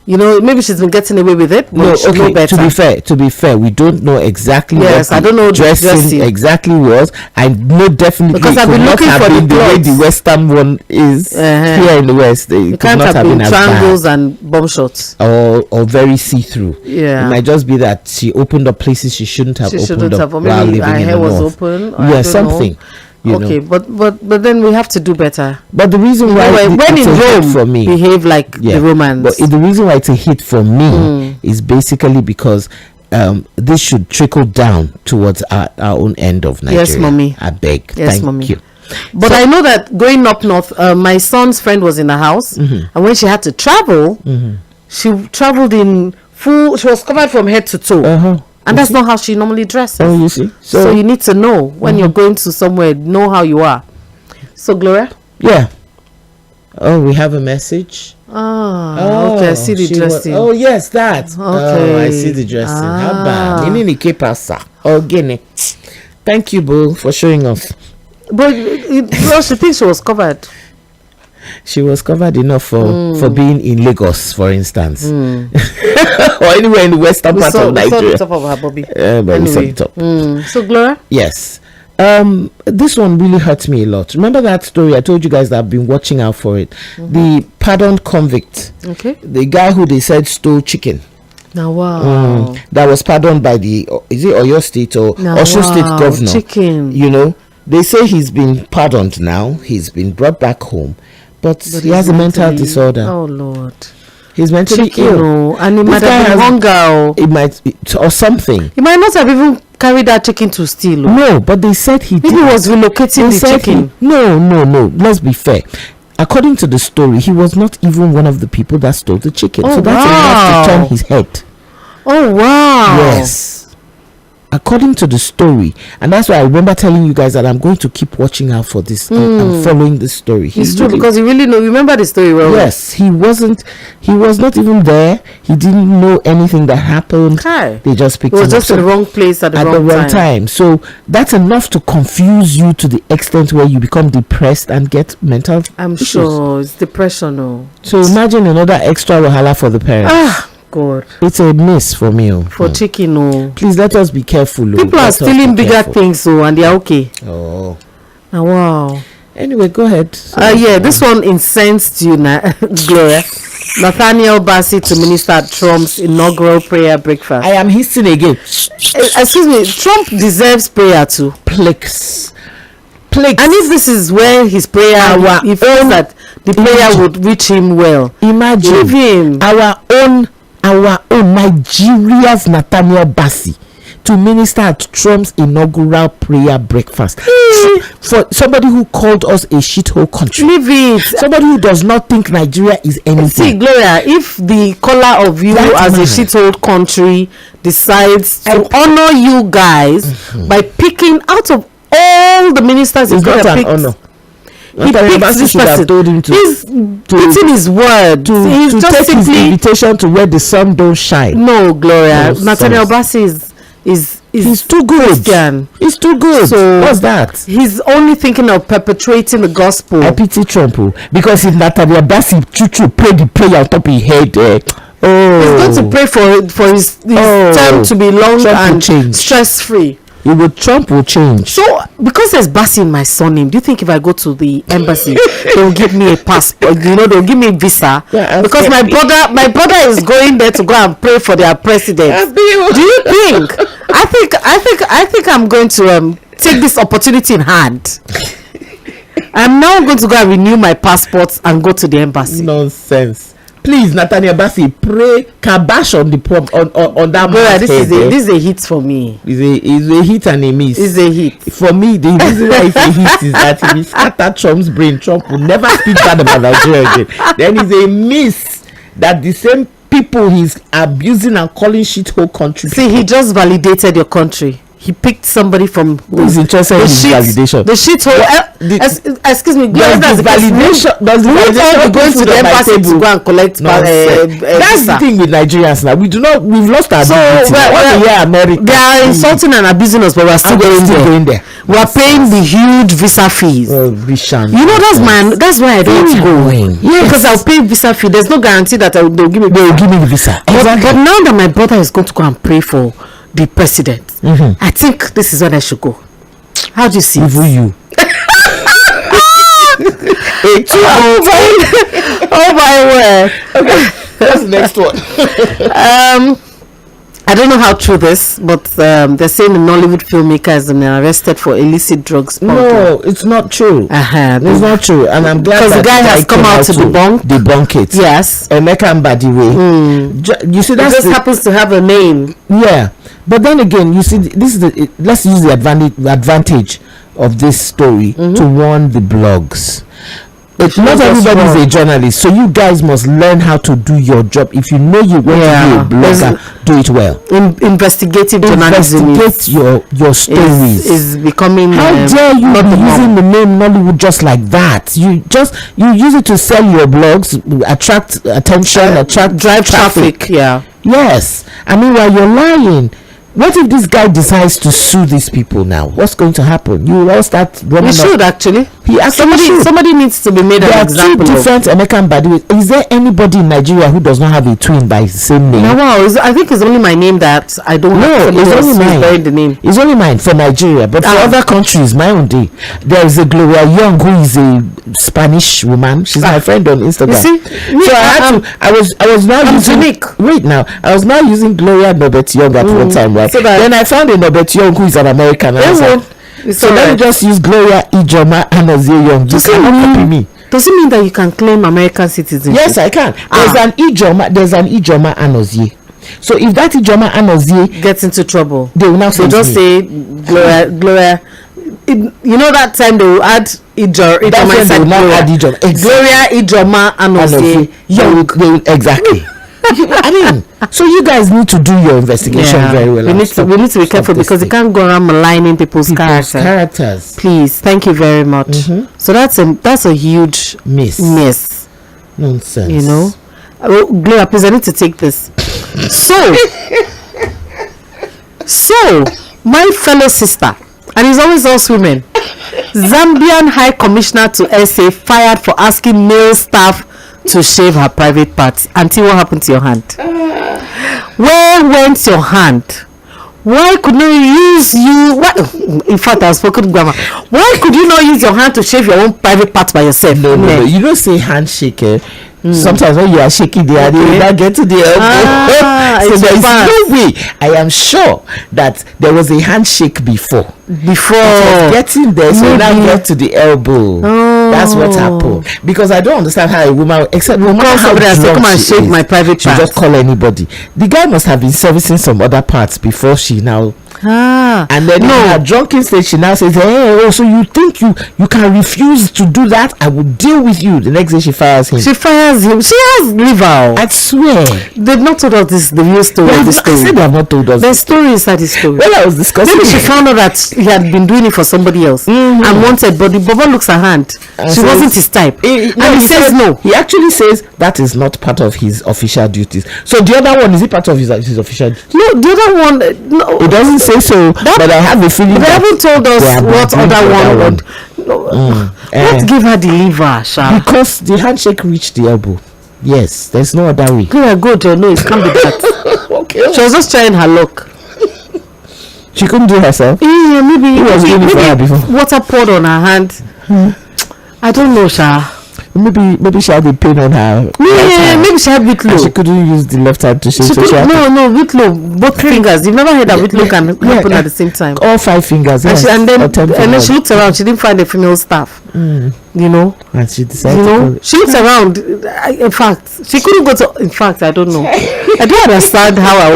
Maybe she's been getting away with it. But she know better. To be fair, we don't know exactly. Yes, I don't know dressing exactly was. I know definitely because I've been looking for the way the Western one is here in the West. It can't have been triangles and bomb shots or very see-through. Yeah, it might just be that she opened up places she shouldn't have opened up or while maybe living her in hair the was north. open. Yeah, something. Okay, but then we have to do better. But the reason why when in Rome for me, behave like the Romans. But the reason why it's a hit for me is basically because this should trickle down towards our own end of Nigeria. Yes, mommy. I beg. Yes, Thank you. But I know that going up north, my son's friend was in the house, and when she had to travel, she traveled in full. She was covered from head to toe. And that's not how she normally dresses. Oh, you see. So you need to know when you're going to somewhere, know how you are. So, Gloria? Yeah. Oh, we have a message. Okay. I see the dressing. Oh, yes, that. Okay. Oh, I see the dressing. How bad? Guinea. Thank you, Boo, for showing off. But she thinks she was covered. She was covered enough for being in Lagos, for instance, or anywhere in the western part of Nigeria. We saw the top of her bobby. But we saw the top. So Gloria? Yes. This one really hurts me a lot. Remember that story I told you guys that I've been watching out for it? The pardoned convict. Okay. The guy who they said stole chicken. Now wow. That was pardoned by the Oyo State or Osun State governor. Chicken. You know, they say he's been pardoned now. He's been brought back home, but he has a mental disorder. Oh Lord. He's mentally ill. And he might have been hunger. It might or something. He might not have even carried that chicken to steal. No, but they said he maybe was relocating the chicken. No. Let's be fair. According to the story, he was not even one of the people that stole the chicken. So that's enough to turn his head. Oh wow. Yes. According to the story, and that's why I remember telling you guys that I'm going to keep watching out for this. I'm following this story. It's true because he really remember the story well. Yes, he was not even there. He didn't know anything that happened. They just picked him up. It was just in the wrong place at the wrong time. So that's enough to confuse you to the extent where you become depressed and get mental issues. Sure it's depression. So imagine another extra wahala for the parents. God. It's a miss for me. For chicken. Please let us be careful. People are stealing bigger things and they are okay. Oh. Wow. Anyway, go ahead. This one incensed you, Gloria. Nathaniel Bassey to minister at Trump's inaugural prayer breakfast. I am hissing again. Excuse me, Trump deserves prayer too. Plagues. And if this is where his prayer, he feels that the prayer would reach him well. Imagine our own Nigeria's Nathaniel Bassey to minister at Trump's inaugural prayer breakfast. For somebody who called us a shithole country. Leave it. Somebody who does not think Nigeria is anything. See, Gloria, if the caller of you as a shithole country decides to honor you guys by picking out of all the ministers he's got an honor. He picks this person. Told him he's putting his word. He's just take his invitation to where the sun don't shine. No, Gloria. Nathaniel Bassey is he's too good. Christian. He's too good. So what's that? He's only thinking of perpetuating the gospel. I pity Trump because if Nathaniel Bassey pray the prayer on top of his head. He's going to pray for his term to be long Trump and stress free. Trump will change. So, because there's Bassey in my surname, do you think if I go to the embassy, they'll give me a passport? They'll give me a visa? Because my brother is going there to go and pray for their president. Do you think? I think I'm going to take this opportunity in hand. I'm now going to go and renew my passport and go to the embassy. Nonsense. Please, Nathaniel Bassey, pray kabash on the on that man. This is a hit for me. It's a hit and a miss. It's a hit for me. The reason why it's a hit is that if he scatter Trump's brain, Trump will never speak bad about Nigeria again. Then it's a miss that the same people he's abusing and calling shithole country. See, he just validated your country. He picked somebody from who's interested in validation. The shithole. Excuse me. Does the validation going to the embassy to go and collect? That's the thing with Nigerians now. We've lost our dignity. They are insulting and abusing us, but we're still going there. We are paying the huge visa fees. That's why I don't go. Because I'll pay visa fee. There's no guarantee that they'll give me the visa. But now that my brother is going to go and pray for the president, I think this is when I should go. How do you see even you? Oh my word. Okay, that's the next one. I don't know how true this, but they're saying the Nollywood filmmaker has been arrested for illicit drugs. No, it's not true. It's not true, and I'm glad because the guy has come out to debunk it. Yes, Emeka Mbadiwe. You see, that just happens to have a name. Yeah, but then again, you see, this is let's use the advantage of this story to warn the blogs. Not everybody is a journalist, so you guys must learn how to do your job. If you know you want to be a blogger, do it well. Investigative journalism. Investigate your stories. Is becoming. How dare you be using the name Nollywood just like that? You use it to sell your blogs, attract attention, drive traffic. Yeah. Yes. I mean, while you're lying. What if this guy decides to sue these people now? What's going to happen? You will all start running. We should actually. He actually somebody needs to be made an example. There are 2 different American body. Is there anybody in Nigeria who does not have a twin by the same name? No, I think it's only my name that I don't have. No, it's only mine. The name. It's only mine for Nigeria, but for other countries, my own day. There is a Gloria Young who is a Spanish woman. She's my friend on Instagram. You see? So I was now using unique. Wait now, I was now using Gloria Norbert Young at one time, right? So then I found a Norbert Young who is an American. And I was like, so let me just use Gloria Ijeoma Anozie Young. You cannot copy me. Does it mean that you can claim American citizenship? Yes, I can. There's an Ijeoma Anozie. So if that Ijeoma Anozie gets into trouble, they will now say Gloria. You know that time they will add Ijeoma. Gloria Ijeoma Anozie Young. Exactly. I mean, so you guys need to do your investigation very well. We need to be careful because you can't go around maligning people's characters. Please, thank you very much. So that's a huge miss. Nonsense. You know, Gloria, please, I need to take this. So my fellow sister, and it's always us women, Zambian High Commissioner to SA fired for asking male staff to shave her private parts. Auntie, what happened to your hand? Where went your hand? Why could not use you? What? In fact, I've spoken grammar. Why could you not use your hand to shave your own private parts by yourself? No. You don't say handshake. Sometimes when you are shaking the hand, you will not get to the elbow. So there is no way. I am sure that there was a handshake before getting there, so now get to the elbow. That's what happened. Because I don't understand how a woman, except no matter how drunk come and shake my private she just call anybody. The guy must have been servicing some other parts before she now. And then in her drunken state, she now says, "Hey, so you think you can refuse to do that? I will deal with you." The next day, she fires him. She has liver. I swear. They've not told us the real story. I said they have not told us. The story inside the story. Well, I was discussing. Maybe she found out that he had been doing it for somebody else and wanted, but the Baba looks her hand. She wasn't his type. He says no. He actually says that is not part of his official duties. So the other one, is it part of his official duties? No, the other one. No, it doesn't say so. But I have a feeling they haven't told us what other one would. Let's give her the liver, Sha. Because the handshake reached the elbow. Yes, there's no other way. Good. No, it can't be that. Okay. She was just trying her luck. She couldn't do it herself. Yeah, maybe before. Water poured on her hand. I don't know, Sha. Maybe she had a pain on her. Yeah, maybe she had whitlow. She couldn't use the left hand to shake. No, whitlow. Both fingers. You've never heard that whitlow can happen at the same time. All 5 fingers. Yes. And then she looked around. She didn't find a female staff. You know. And she decided. She looked around. In fact, she couldn't go to. In fact, I don't know. I don't understand how I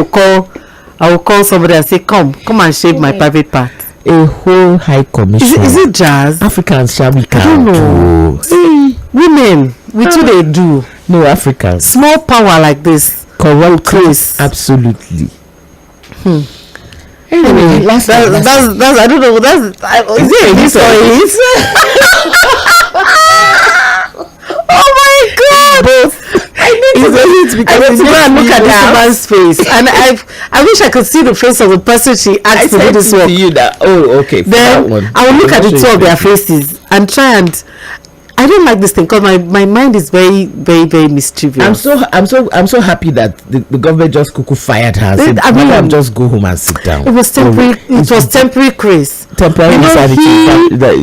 will call somebody and say, "Come and shave my private part." A whole high commission. Is it jazz? Africans shall be I don't know. Women, which they do. No, Africans. Small power like this. Corrupt Chris. Absolutely. Anyway, that's I don't know. Is it a history? Oh my God! Both. I need to go and look at this man's face, and I wish I could see the face of the person she asked to do this work. You that. Oh, okay. Then I will look at the two of their faces and try and. I don't like this thing because my mind is very, very, very mischievous. I'm so happy that the government just fired her. I mean, just go home and sit down. It was temporary. It was temporary craze. Temporary insanity.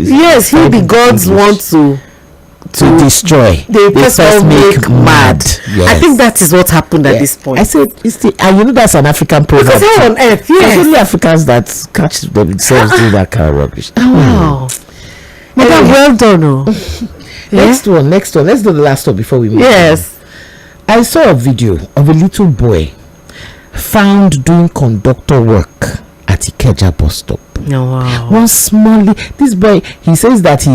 Yes, the gods want to destroy. They first make mad. Yes. I think that is what happened at this point. I said, and you know that's an African program. Because how on earth? Yes. It's only Africans that catch themselves doing that kind of rubbish. Wow. Anyway, well done. Next one. Let's do the last one before we move. Yes. I saw a video of a little boy found doing conductor work at Ikeja bus stop. Oh, wow. One small, this boy, he says that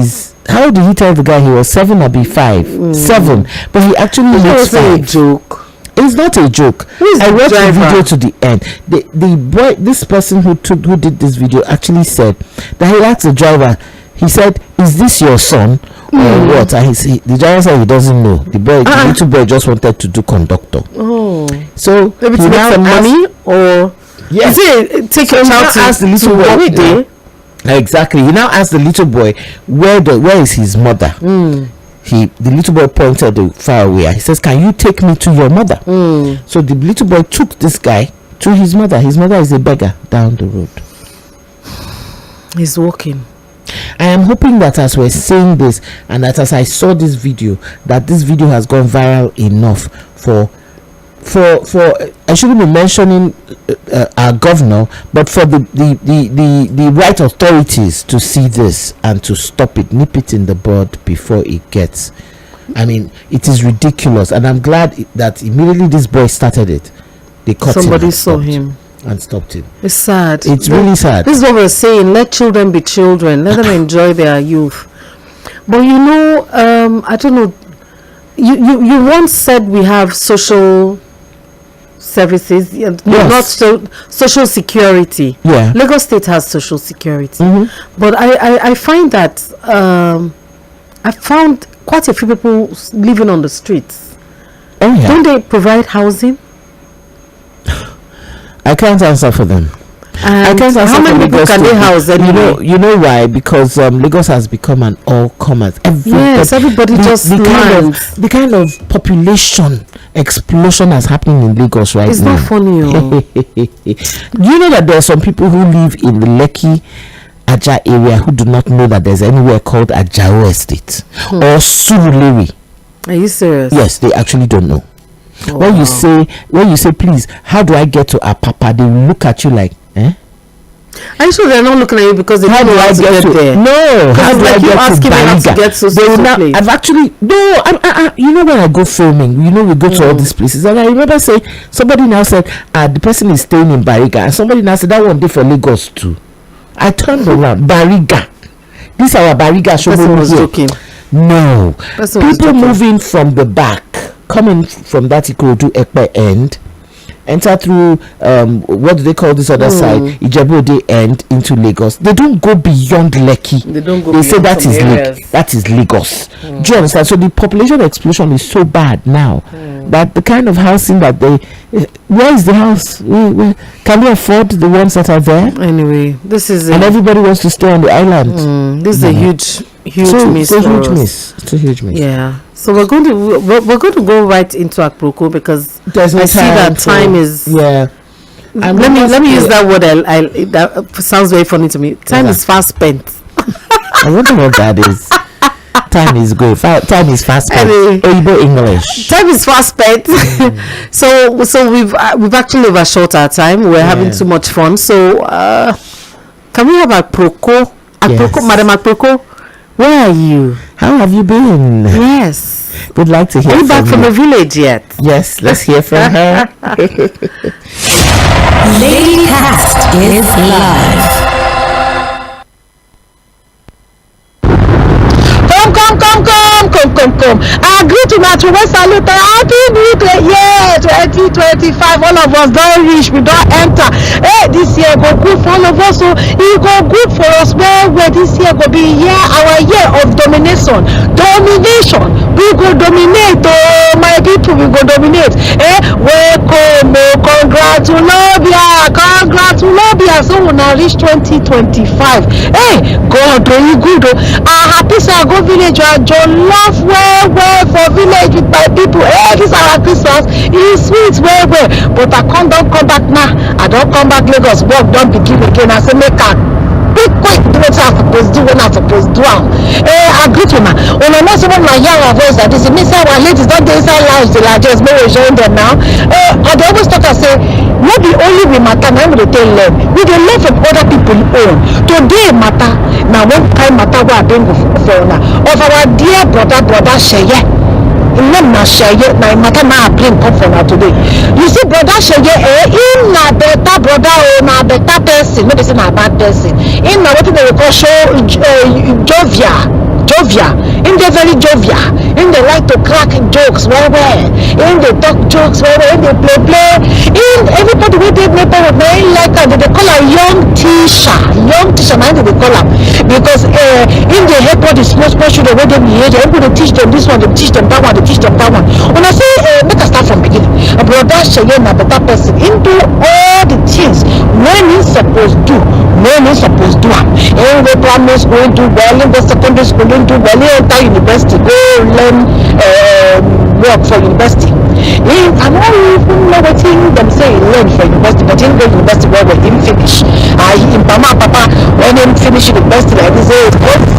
how did he tell the guy he was 7 or be 5? 7. But he actually looks 5. A joke. It's not a joke. I watched the video to the end. The boy, this person who did this video actually said that he asked the driver, he said, "Is this your son or what?" And the driver said he doesn't know. The little boy just wanted to do conductor. Oh, so maybe to make some money, or yes, take your child to ask the little boy. Exactly. He now asked the little boy, where is his mother? The little boy pointed far away. He says, can you take me to your mother? So the little boy took this guy to his mother. His mother is a beggar down the road. He's walking. I am hoping that as we're saying this, and that as I saw this video, that this video has gone viral enough for I shouldn't be mentioning our governor, but for the right authorities to see this and to stop it, nip it in the bud before it gets. I mean, it is ridiculous, and I'm glad that immediately this boy started it, they caught somebody him saw him and stopped him. It's sad. It's really sad. This is what we're saying. Let children be children. Let them enjoy their youth. But you know, I don't know. You once said we have social services, not social security. Yeah. Lagos State has social security, but I find that I found quite a few people living on the streets. Oh yeah. Don't they provide housing? I can't answer for them. I can't answer how many people can they house anyway? You know why? Because Lagos has become an all-comers. Everybody just the kind of population explosion that's happening in Lagos right now. It's not funny. You know that there are some people who live in the Lekki Aja area who do not know that there's anywhere called Ajao Estate or Surulere. Are you serious? Yes, they actually don't know. Oh, when you say please, how do I get to Apapa, they will look at you like, eh? Are you sure they're not looking at you because they don't know how to get there? No, how do I get to Bariga? I've actually you know, when I go filming, you know, we go to all these places, and I remember saying, somebody now said the person is staying in Bariga, and somebody now said that one day for Lagos too. I turned around, Bariga, this our Bariga show. No, people moving from the back, coming from that Ikorodu Ekpe end, enter through what do they call this other side, Ijebu-Ode end into Lagos. They don't go beyond Lekki. They say that is Lagos. Do you understand? So the population explosion is so bad now that the kind of housing that they where is the house? Can we afford the ones that are there? Anyway, this is and everybody wants to stay on the island. This is a huge miss. It's a huge miss. Yeah. So we're going to go right into Akproko because there's no I see that time is let me use that word. That sounds very funny to me. Time is fast spent. I wonder what that is. Time is good. Time is fast spent. Oyibo English. Time is fast spent. So we've actually overshot our time. We're having too much fun. So can we have Akproko? Akproko, Madam Akproko, where are you? How have you been? Yes. We'd like to hear from you. Are you back from the village yet? Yes, let's hear from her. Lady Cast is live. Come. I agree to my salute. Happy birthday, yeah, 2025. All of us don't reach, we don't enter. Hey, this year go good for all of us. So it go good for us. Where this year go be our year of domination. We go dominate. Oh, my people, we go dominate. Welcome, congratulations. So when I reach 2025, hey, God, you good. Happy say I go village. I love well for village with my people. Hey, this our Christmas. It is sweet well. But I don't come back now. I don't come back Lagos. Work don't begin again. I say make a quick do what I'm supposed to do when I'm supposed to do. I agree to now. When I know someone my young voice that this means our ladies don't dey inside lounge till I just may join them now. I always talk and say not the only we matter now we dey tell them. We dey learn from other people own. Today matter now one time matter where I bring for now of our dear brother Sheye. Name na Sheye na matter now I bring come for now today. You see brother Sheye him na better brother or na better person. No be say na bad person. Him na wetin they call show Jovia. In the very jovial. In they like to crack jokes well. In they talk jokes well. In they play. In everybody we did make of very like they call her young teacher. Young teacher, now they call her because in the help all the small children where they behave, everybody teach them this one, they teach them that one, they teach them that one. When I say make us start from beginning, a brother Sheye na better person into all the things when he supposed to am. In the primary school do well, in the secondary school do well, in enter university go learn work for university. I don't even know what them say he learn for university, but he go university where him finish. In Papa when him finish university like this, go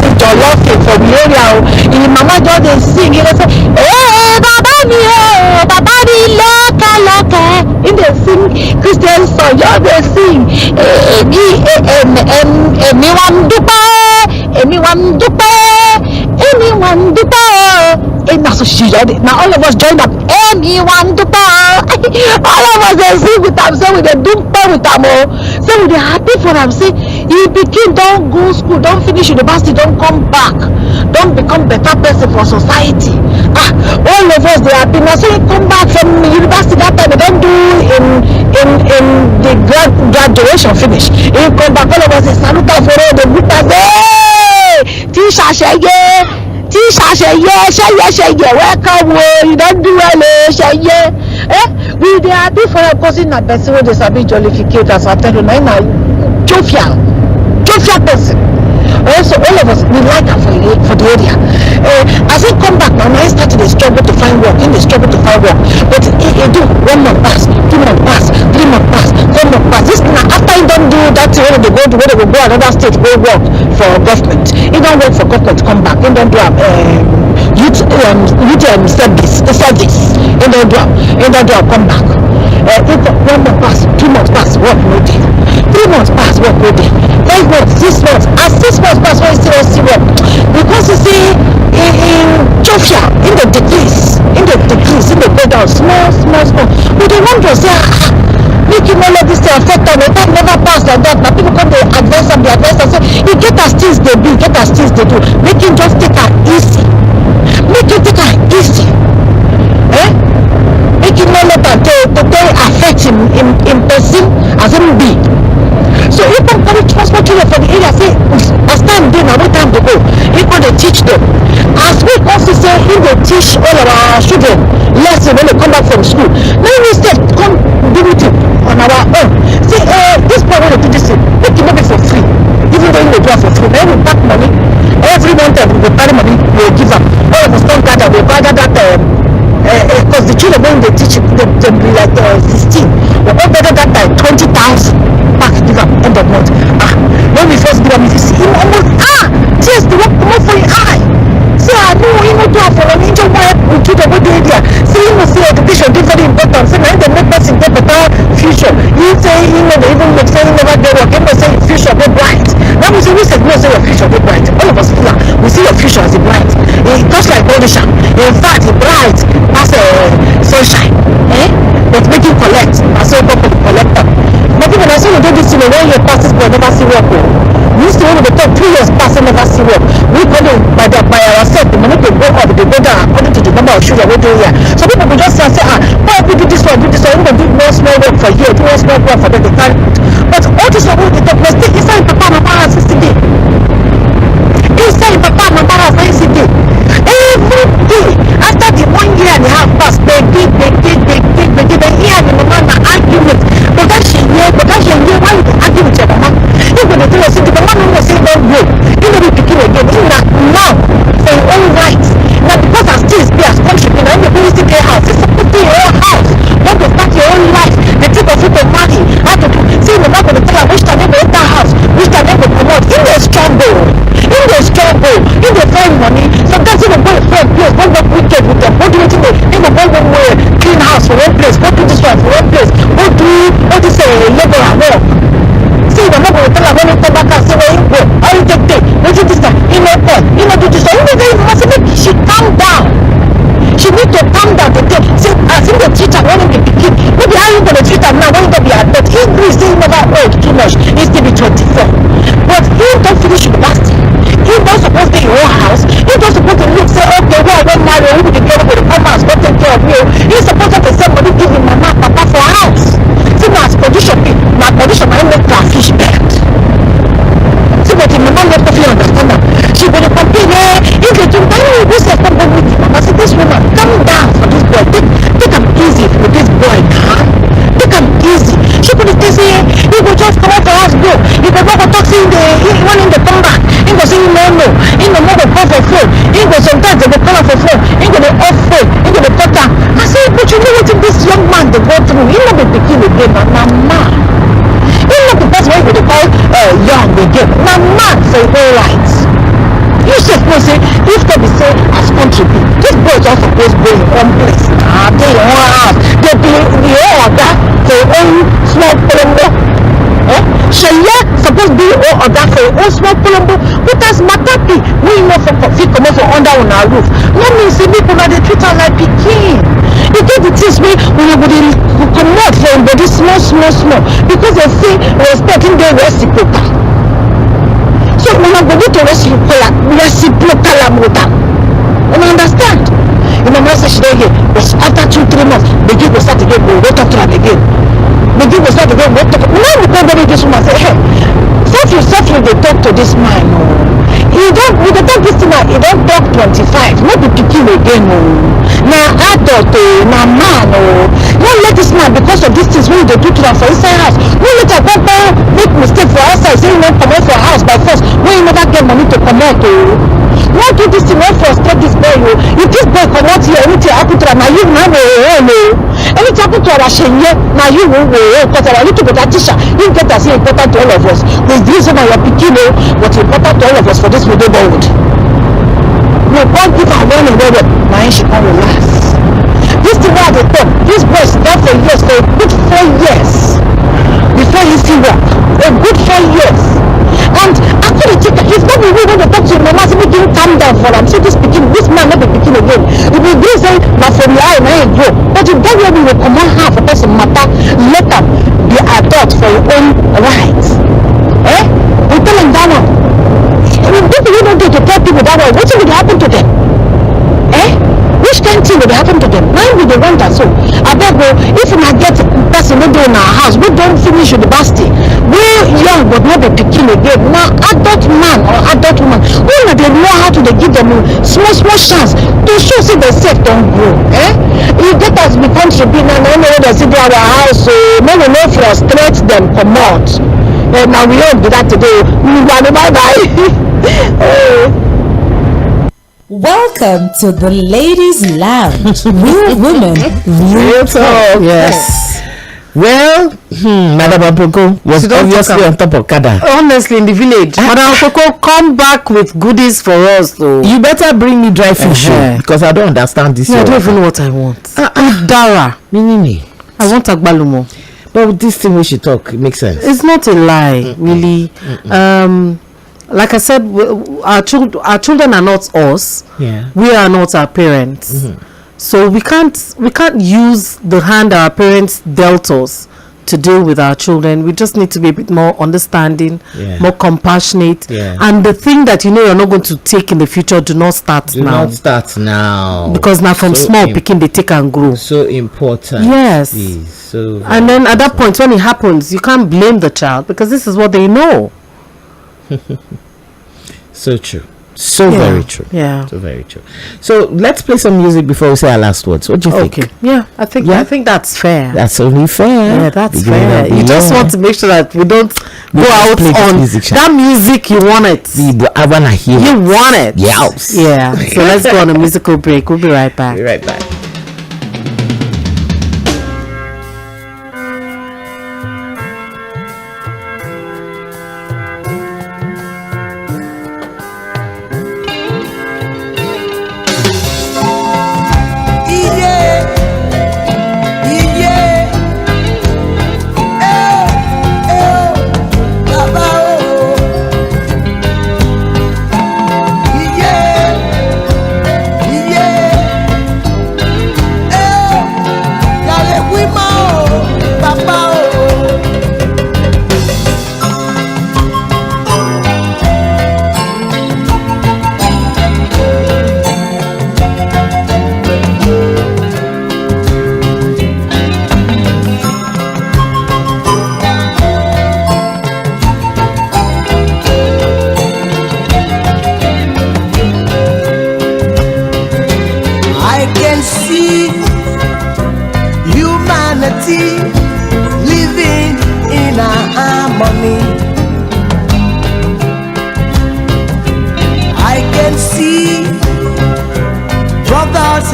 sit your laughing for the area. In Mama just dey sing, he say, hey Baba mi oh, Baba mi loka. In dey sing Christian song, just dey sing. Anyone do and that's so she now all of us joined up. Anyone do all of us they sing with them, say we dey do with them, say we dey happy for them. Say he became don't go school, don't finish university, don't come back, don't become better person for society. All of us they happy now. So he come back from university that time, they don't do in the graduation finish. He come back, all of us they salute for all the good as teacher sheye, welcome, you don't do well, sheye. We dey happy for a person na person wey dey sabi jollificate as I tell you, na jovial person. So all of us we like am for the area. As he come back now, he started to struggle to find work. But he do 1 month pass, 2 months pass, 3 months pass, 4 months pass. This now after he don't do that thing when they go another state go work for government. He don't work for government, come back. He don't do youth service. He don't do come back. 1 month pass, 2 months pass, work no day. 3 months pass, work no day. 5 months, 6 months. As 6 months pass, when he still see work, because you see in Jofia, in the decrease, in the go down small. We don't want to say making all of this to affect them. It never pass like that. Now people come to advise them, say you get as things they do, make him just take her easy. Make him take her easy. Make him not let her to affect him in person as him be. So if I'm coming transport children for the area, say as time day now, what time to go? He can teach them. As we also say, he will teach all of our children lesson when they come back from school. Now instead come do it on our own. Say, this boy want to do this thing, make it for free. Even though he will do it for free, then we pack money. Every month we will carry money, we will give up. All of us come gather, we will gather that because the children when they teach them be like 16. We all gather that time 20,000 back give up end of month. When we first give up, we see him almost tears the work come for your eye. Say I know he will do it for me. Just why we do the good idea. See him will say education is very important. Say now they make person get better future. He say he know they even make say he never get work. He will say future be bright. Now we say your future be bright. All of us feel like we see your future as a bright. It just like Onisha. In fact, it's bright as sunshine. But make you collect. I say go collect them. But people I say you do this thing when you pass this boy never see work. We used to when they talk 2 years pass and never see work. We go by ourselves. The money they go up, they go down according to the number of children we do here. So people will just say, why we do this one, we do one small work for here, do one small work for them, they can't. But all this one we talk, let's take inside Papa and Mama 60 days. Inside Papa and Mama 60 days. Every day, after the 1 year and a half pass, they hear the mama argument. But that she knew, why you argue with your mama? Even the thing the mama will say, don't go. You know, we begin again. Now, for your own rights. Now, because as things be as country, you know, you still get house. It's supposed to be your own house. Don't go start your own life. They take of you to marry. How to do? See, the mama will tell her which time they go enter house, which time they go come out. In the struggle, in the find money. Sometimes you go for a place, go work wicked with them. Go do it in the one way, clean house for one place. Go do this one for one place. Go do all this labor and work. See, the mother will tell her when you come back and say, where you go, how you take day, what you do this time, you know do this one. She calm down. She need to calm down to take. See, as in the teacher when you be kid, maybe how you going to treat her now when you don't be adult. He agrees, he never old too much. He still be 24. But he don't finish university. He don't supposed to be in your own house. He don't supposed to look, say, okay, well, I won't marry, who will get over the come house, go take care of you. He's supposed to say, money give him mama, papa for a house. See, my condition, my make her fish bad. See, but the mama not coffee understand that. She will complain, if you do, then you will say, come with you. I said, this woman, calm down for this boy. Take him easy with this boy, huh? Take him easy. She could say, he will just go come back. He go say he no know. He no go call for phone. He go sometimes they go call for phone. He go dey off phone. He go dey cut am. I say, but you know what this young man dey go through? He no be pikin again, na man. He no be person wey go dey call young again. Na man for him own right. You suppose say if they be say as country be, this boy just suppose go in one place. Dey in one house. They be the order for your own small polongo. Sheye suppose be your order for your own small polongo. But as matter be, we know for fit come for under una roof. No mean say people na dey treat am like pikin. You get the things wey una go dey comot for im body small because they see respect in dey reciprocal. So when I go to reciprocal am with them. You understand? Your mama say she don't hear, but after 2-3 months, the girl will start again, go talk to them again. The girl will start again, go talk to them. Now we come back this woman say, hey, softly they talk to this man. He don't, we don't talk this thing now, he don't talk 25, not be pikin again. Now adult, now man. Don't let this man, because of these things, when they do to them for inside house, don't let a papa make mistake for outside, say you don't come out for house by force, when you never get money to come out. Don't do this thing, don't frustrate this boy. If this boy come out here, anything happen to him, now you now will. Anything happen to our Shenye, now you will. Because our little bit of teacher, you get as important to all of us. There's this one you're picking, but important to all of us for this video board. No, don't give her one and one. Now she can't relax. This thing where they talk, this boy is there for years, for a good 4 years before he see work. A good 4 years. And after the chicken, it's not really when they talk to him, mama say make him calm down for him. See this man not be picking again. If we do say but for the eye now he grow. But if that way we will come on half a person matter, let them be adult for your own rights. We tell them that one. If people don't get to tell people that way, what will happen to them? Which kind of thing will happen to them? Now we the one that so. I beg you, if you not get person we do in our house, we don't finish with the basti. We young but not be picking again. Now adult man or adult woman, we not they know how to they give them small chance to show see themselves don't grow. You get us become to be now no know they see our house, so no we no frustrate them come out. Now we don't do that today. Bye. Welcome to the Ladies Lounge. Real women, real talk. Yes. Well, Madam Apoko was obviously on top of Kada. Honestly, in the village, Madam Apoko, come back with goodies for us, though. You better bring me dry fish because I don't understand this. I don't even know what I want. Dara, I want agbalumo. But this thing we should talk, it makes sense. It's not a lie, really. Like I said, our children are not us. Yeah. We are not our parents. So we can't use the hand our parents dealt us to deal with our children. We just need to be a bit more understanding, more compassionate. And the thing that you know you're not going to take in the future, do not start now. Do not start now. Because now from small picking they take and grow. So important. Yes. So and then at that point when it happens, you can't blame the child because this is what they know. So true. So very true. Yeah. So very true. So let's play some music before we say our last words. What do you think? Yeah, I think that's fair. That's only fair. Yeah, that's fair. You just want to make sure that we don't go out on that music you want it. I wanna hear you want it. Yes. Yeah. So let's go on a musical break. We'll be right back. Be right back.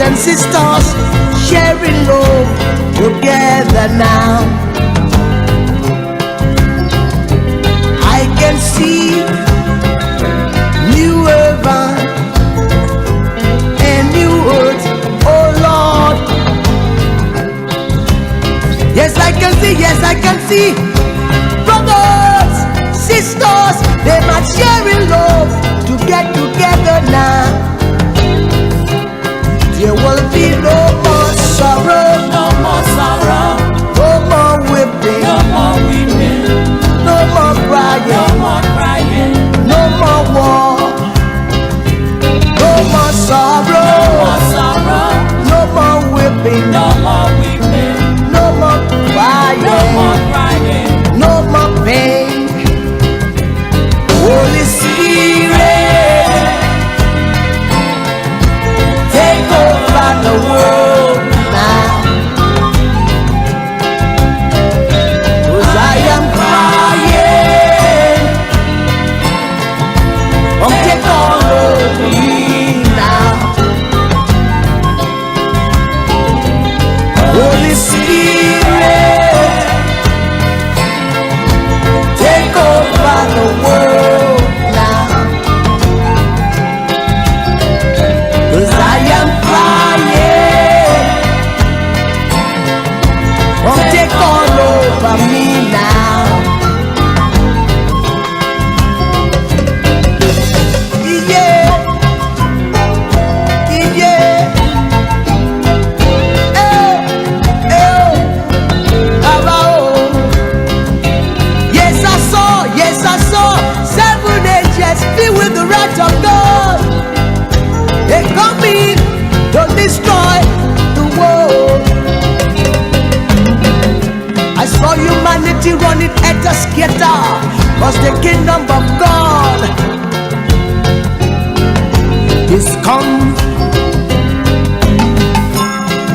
and sisters sharing love together now. I can see new heaven and new earth, oh Lord. Yes, I can see, yes, I can see. Brothers, sisters, they might sharing love to get together now. There will be no more sorrow, no more sorrow, no more weeping, no more weeping, no more crying, no more crying, no more war, no more sorrow, no more sorrow, no more weeping, no more weeping, no more crying, no more crying, no more pain. Holy Spirit, take over the world now. 'Cause I am crying. Oh, take all over me now. Holy Spirit, take over the world now. 'Cause I am crying. Oh, take all over me now. Yeah, yeah. Yes, I saw 7 angels filled with the wrath of God. They coming to destroy the world. I saw humanity running at a scatter, 'cause the kingdom of God is come.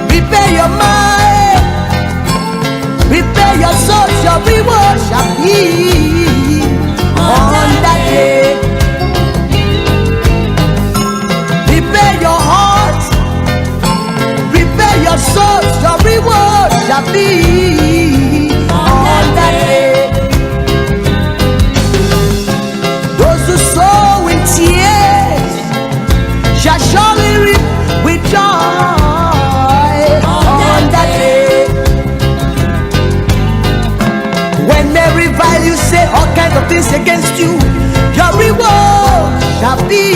Prepare your mind, prepare your soul, your reward shall be on that day. Prepare your heart, prepare your soul, your reward shall be on that day. Those who sow in tears shall surely reap with joy on that day. When they revile you, say all kinds of things against you, your reward shall be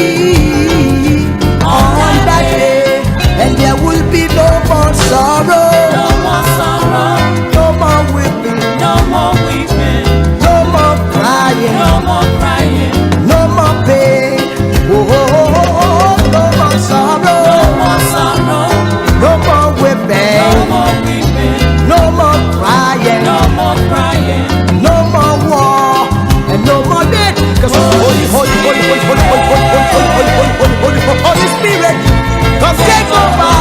on that day. And there will be no more sorrow, no more sorrow, no more weeping, no more weeping, no more crying, no more crying, no more pain. Oh, oh, oh, oh, oh. No more sorrow, no more sorrow, no more weeping, no more weeping, no more crying, no more crying, no more war, and no more death. 'Cause holy, holy, holy, holy, holy, holy, holy, holy, holy, holy, holy, holy, holy, Holy Spirit, come take over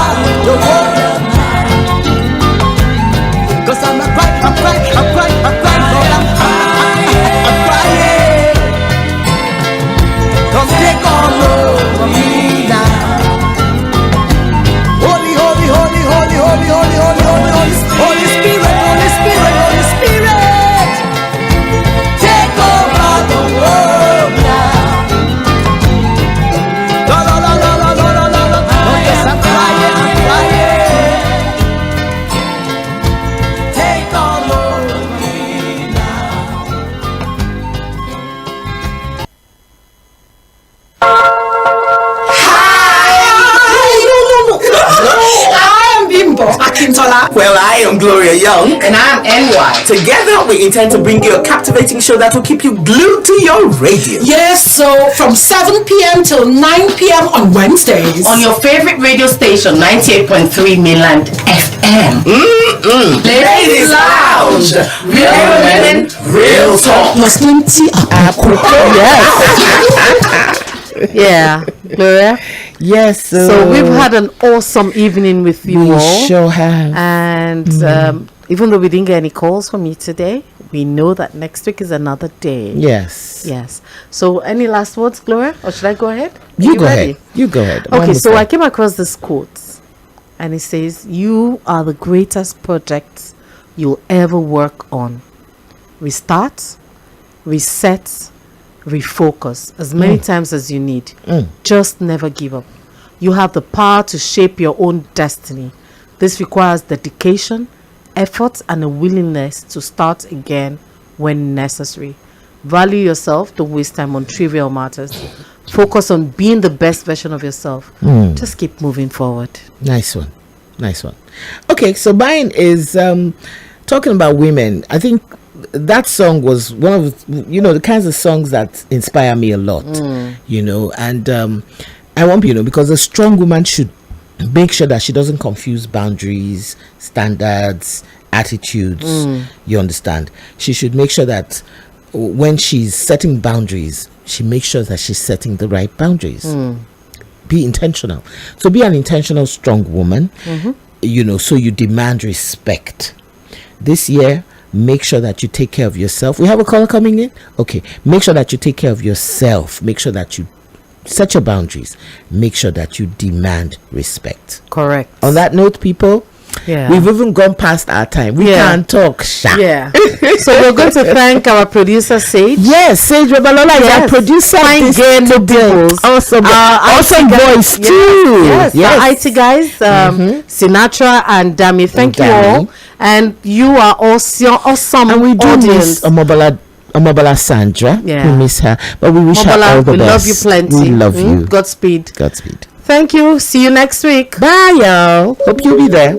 the world. 'Cause I'm crying, I'm crying, I'm crying, I'm crying, Lord, I'm crying. Come take all over me now. Holy, holy, holy, holy, holy, holy, holy, holy, holy, Holy Spirit, Holy Spirit, Holy Spirit, take over the world now. La la la la la la la la la. Oh yes, I'm crying, I'm crying. Take all over me now. I am Bimbo Akintola. Well, I am Gloria Young. And I'm NY. Together, we intend to bring you a captivating show that will keep you glued to your radio. Yes, so from 7 p.m. till 9 p.m. on Wednesdays. On your favorite radio station, 98.3 Mainland FM. Ladies Lounge. Real women, real talk. Muslim tea. Yes. Yeah, Gloria. Yes. So we've had an awesome evening with you we all. sure have. And even though we didn't get any calls from you today, we know that next week is another day. Yes. Yes. So any last words, Gloria? Or should I go ahead? You Are go ready? ahead. You go ahead. Okay, so I came across this quote. and it says, "You are the greatest project you'll ever work on. Restart, reset, refocus as many times as you need. Just never give up. You have the power to shape your own destiny. This requires dedication, effort, and a willingness to start again when necessary. Value yourself. Don't waste time on trivial matters. Focus on being the best version of yourself. Just keep moving forward." Nice one. Okay, so mine is talking about women. I think that song was one of the kinds of songs that inspire me a lot. And I want because a strong woman should make sure that she doesn't confuse boundaries, standards, attitudes. You understand? She should make sure that when she's setting boundaries, she makes sure that she's setting the right boundaries. Be intentional. So be an intentional, strong woman. So you demand respect. This year, make sure that you take care of yourself. We have a caller coming in. Okay, make sure that you take care of yourself. Make sure that you set your boundaries. Make sure that you demand respect. Correct. On that note, people, we've even gone past our time. We can't talk. So we're going to thank our producer Sage. Yes, Sage Babalola is our producer. Awesome voice too. Yes. Our IT guys, Sinatra and Dami. Thank you all, and you are awesome. And we do miss Omobala Sandra. We miss her, but we wish her all the best. We love you plenty. We love you. Godspeed. Godspeed. Thank you. See you next week. Bye, y'all. Hope you'll be there.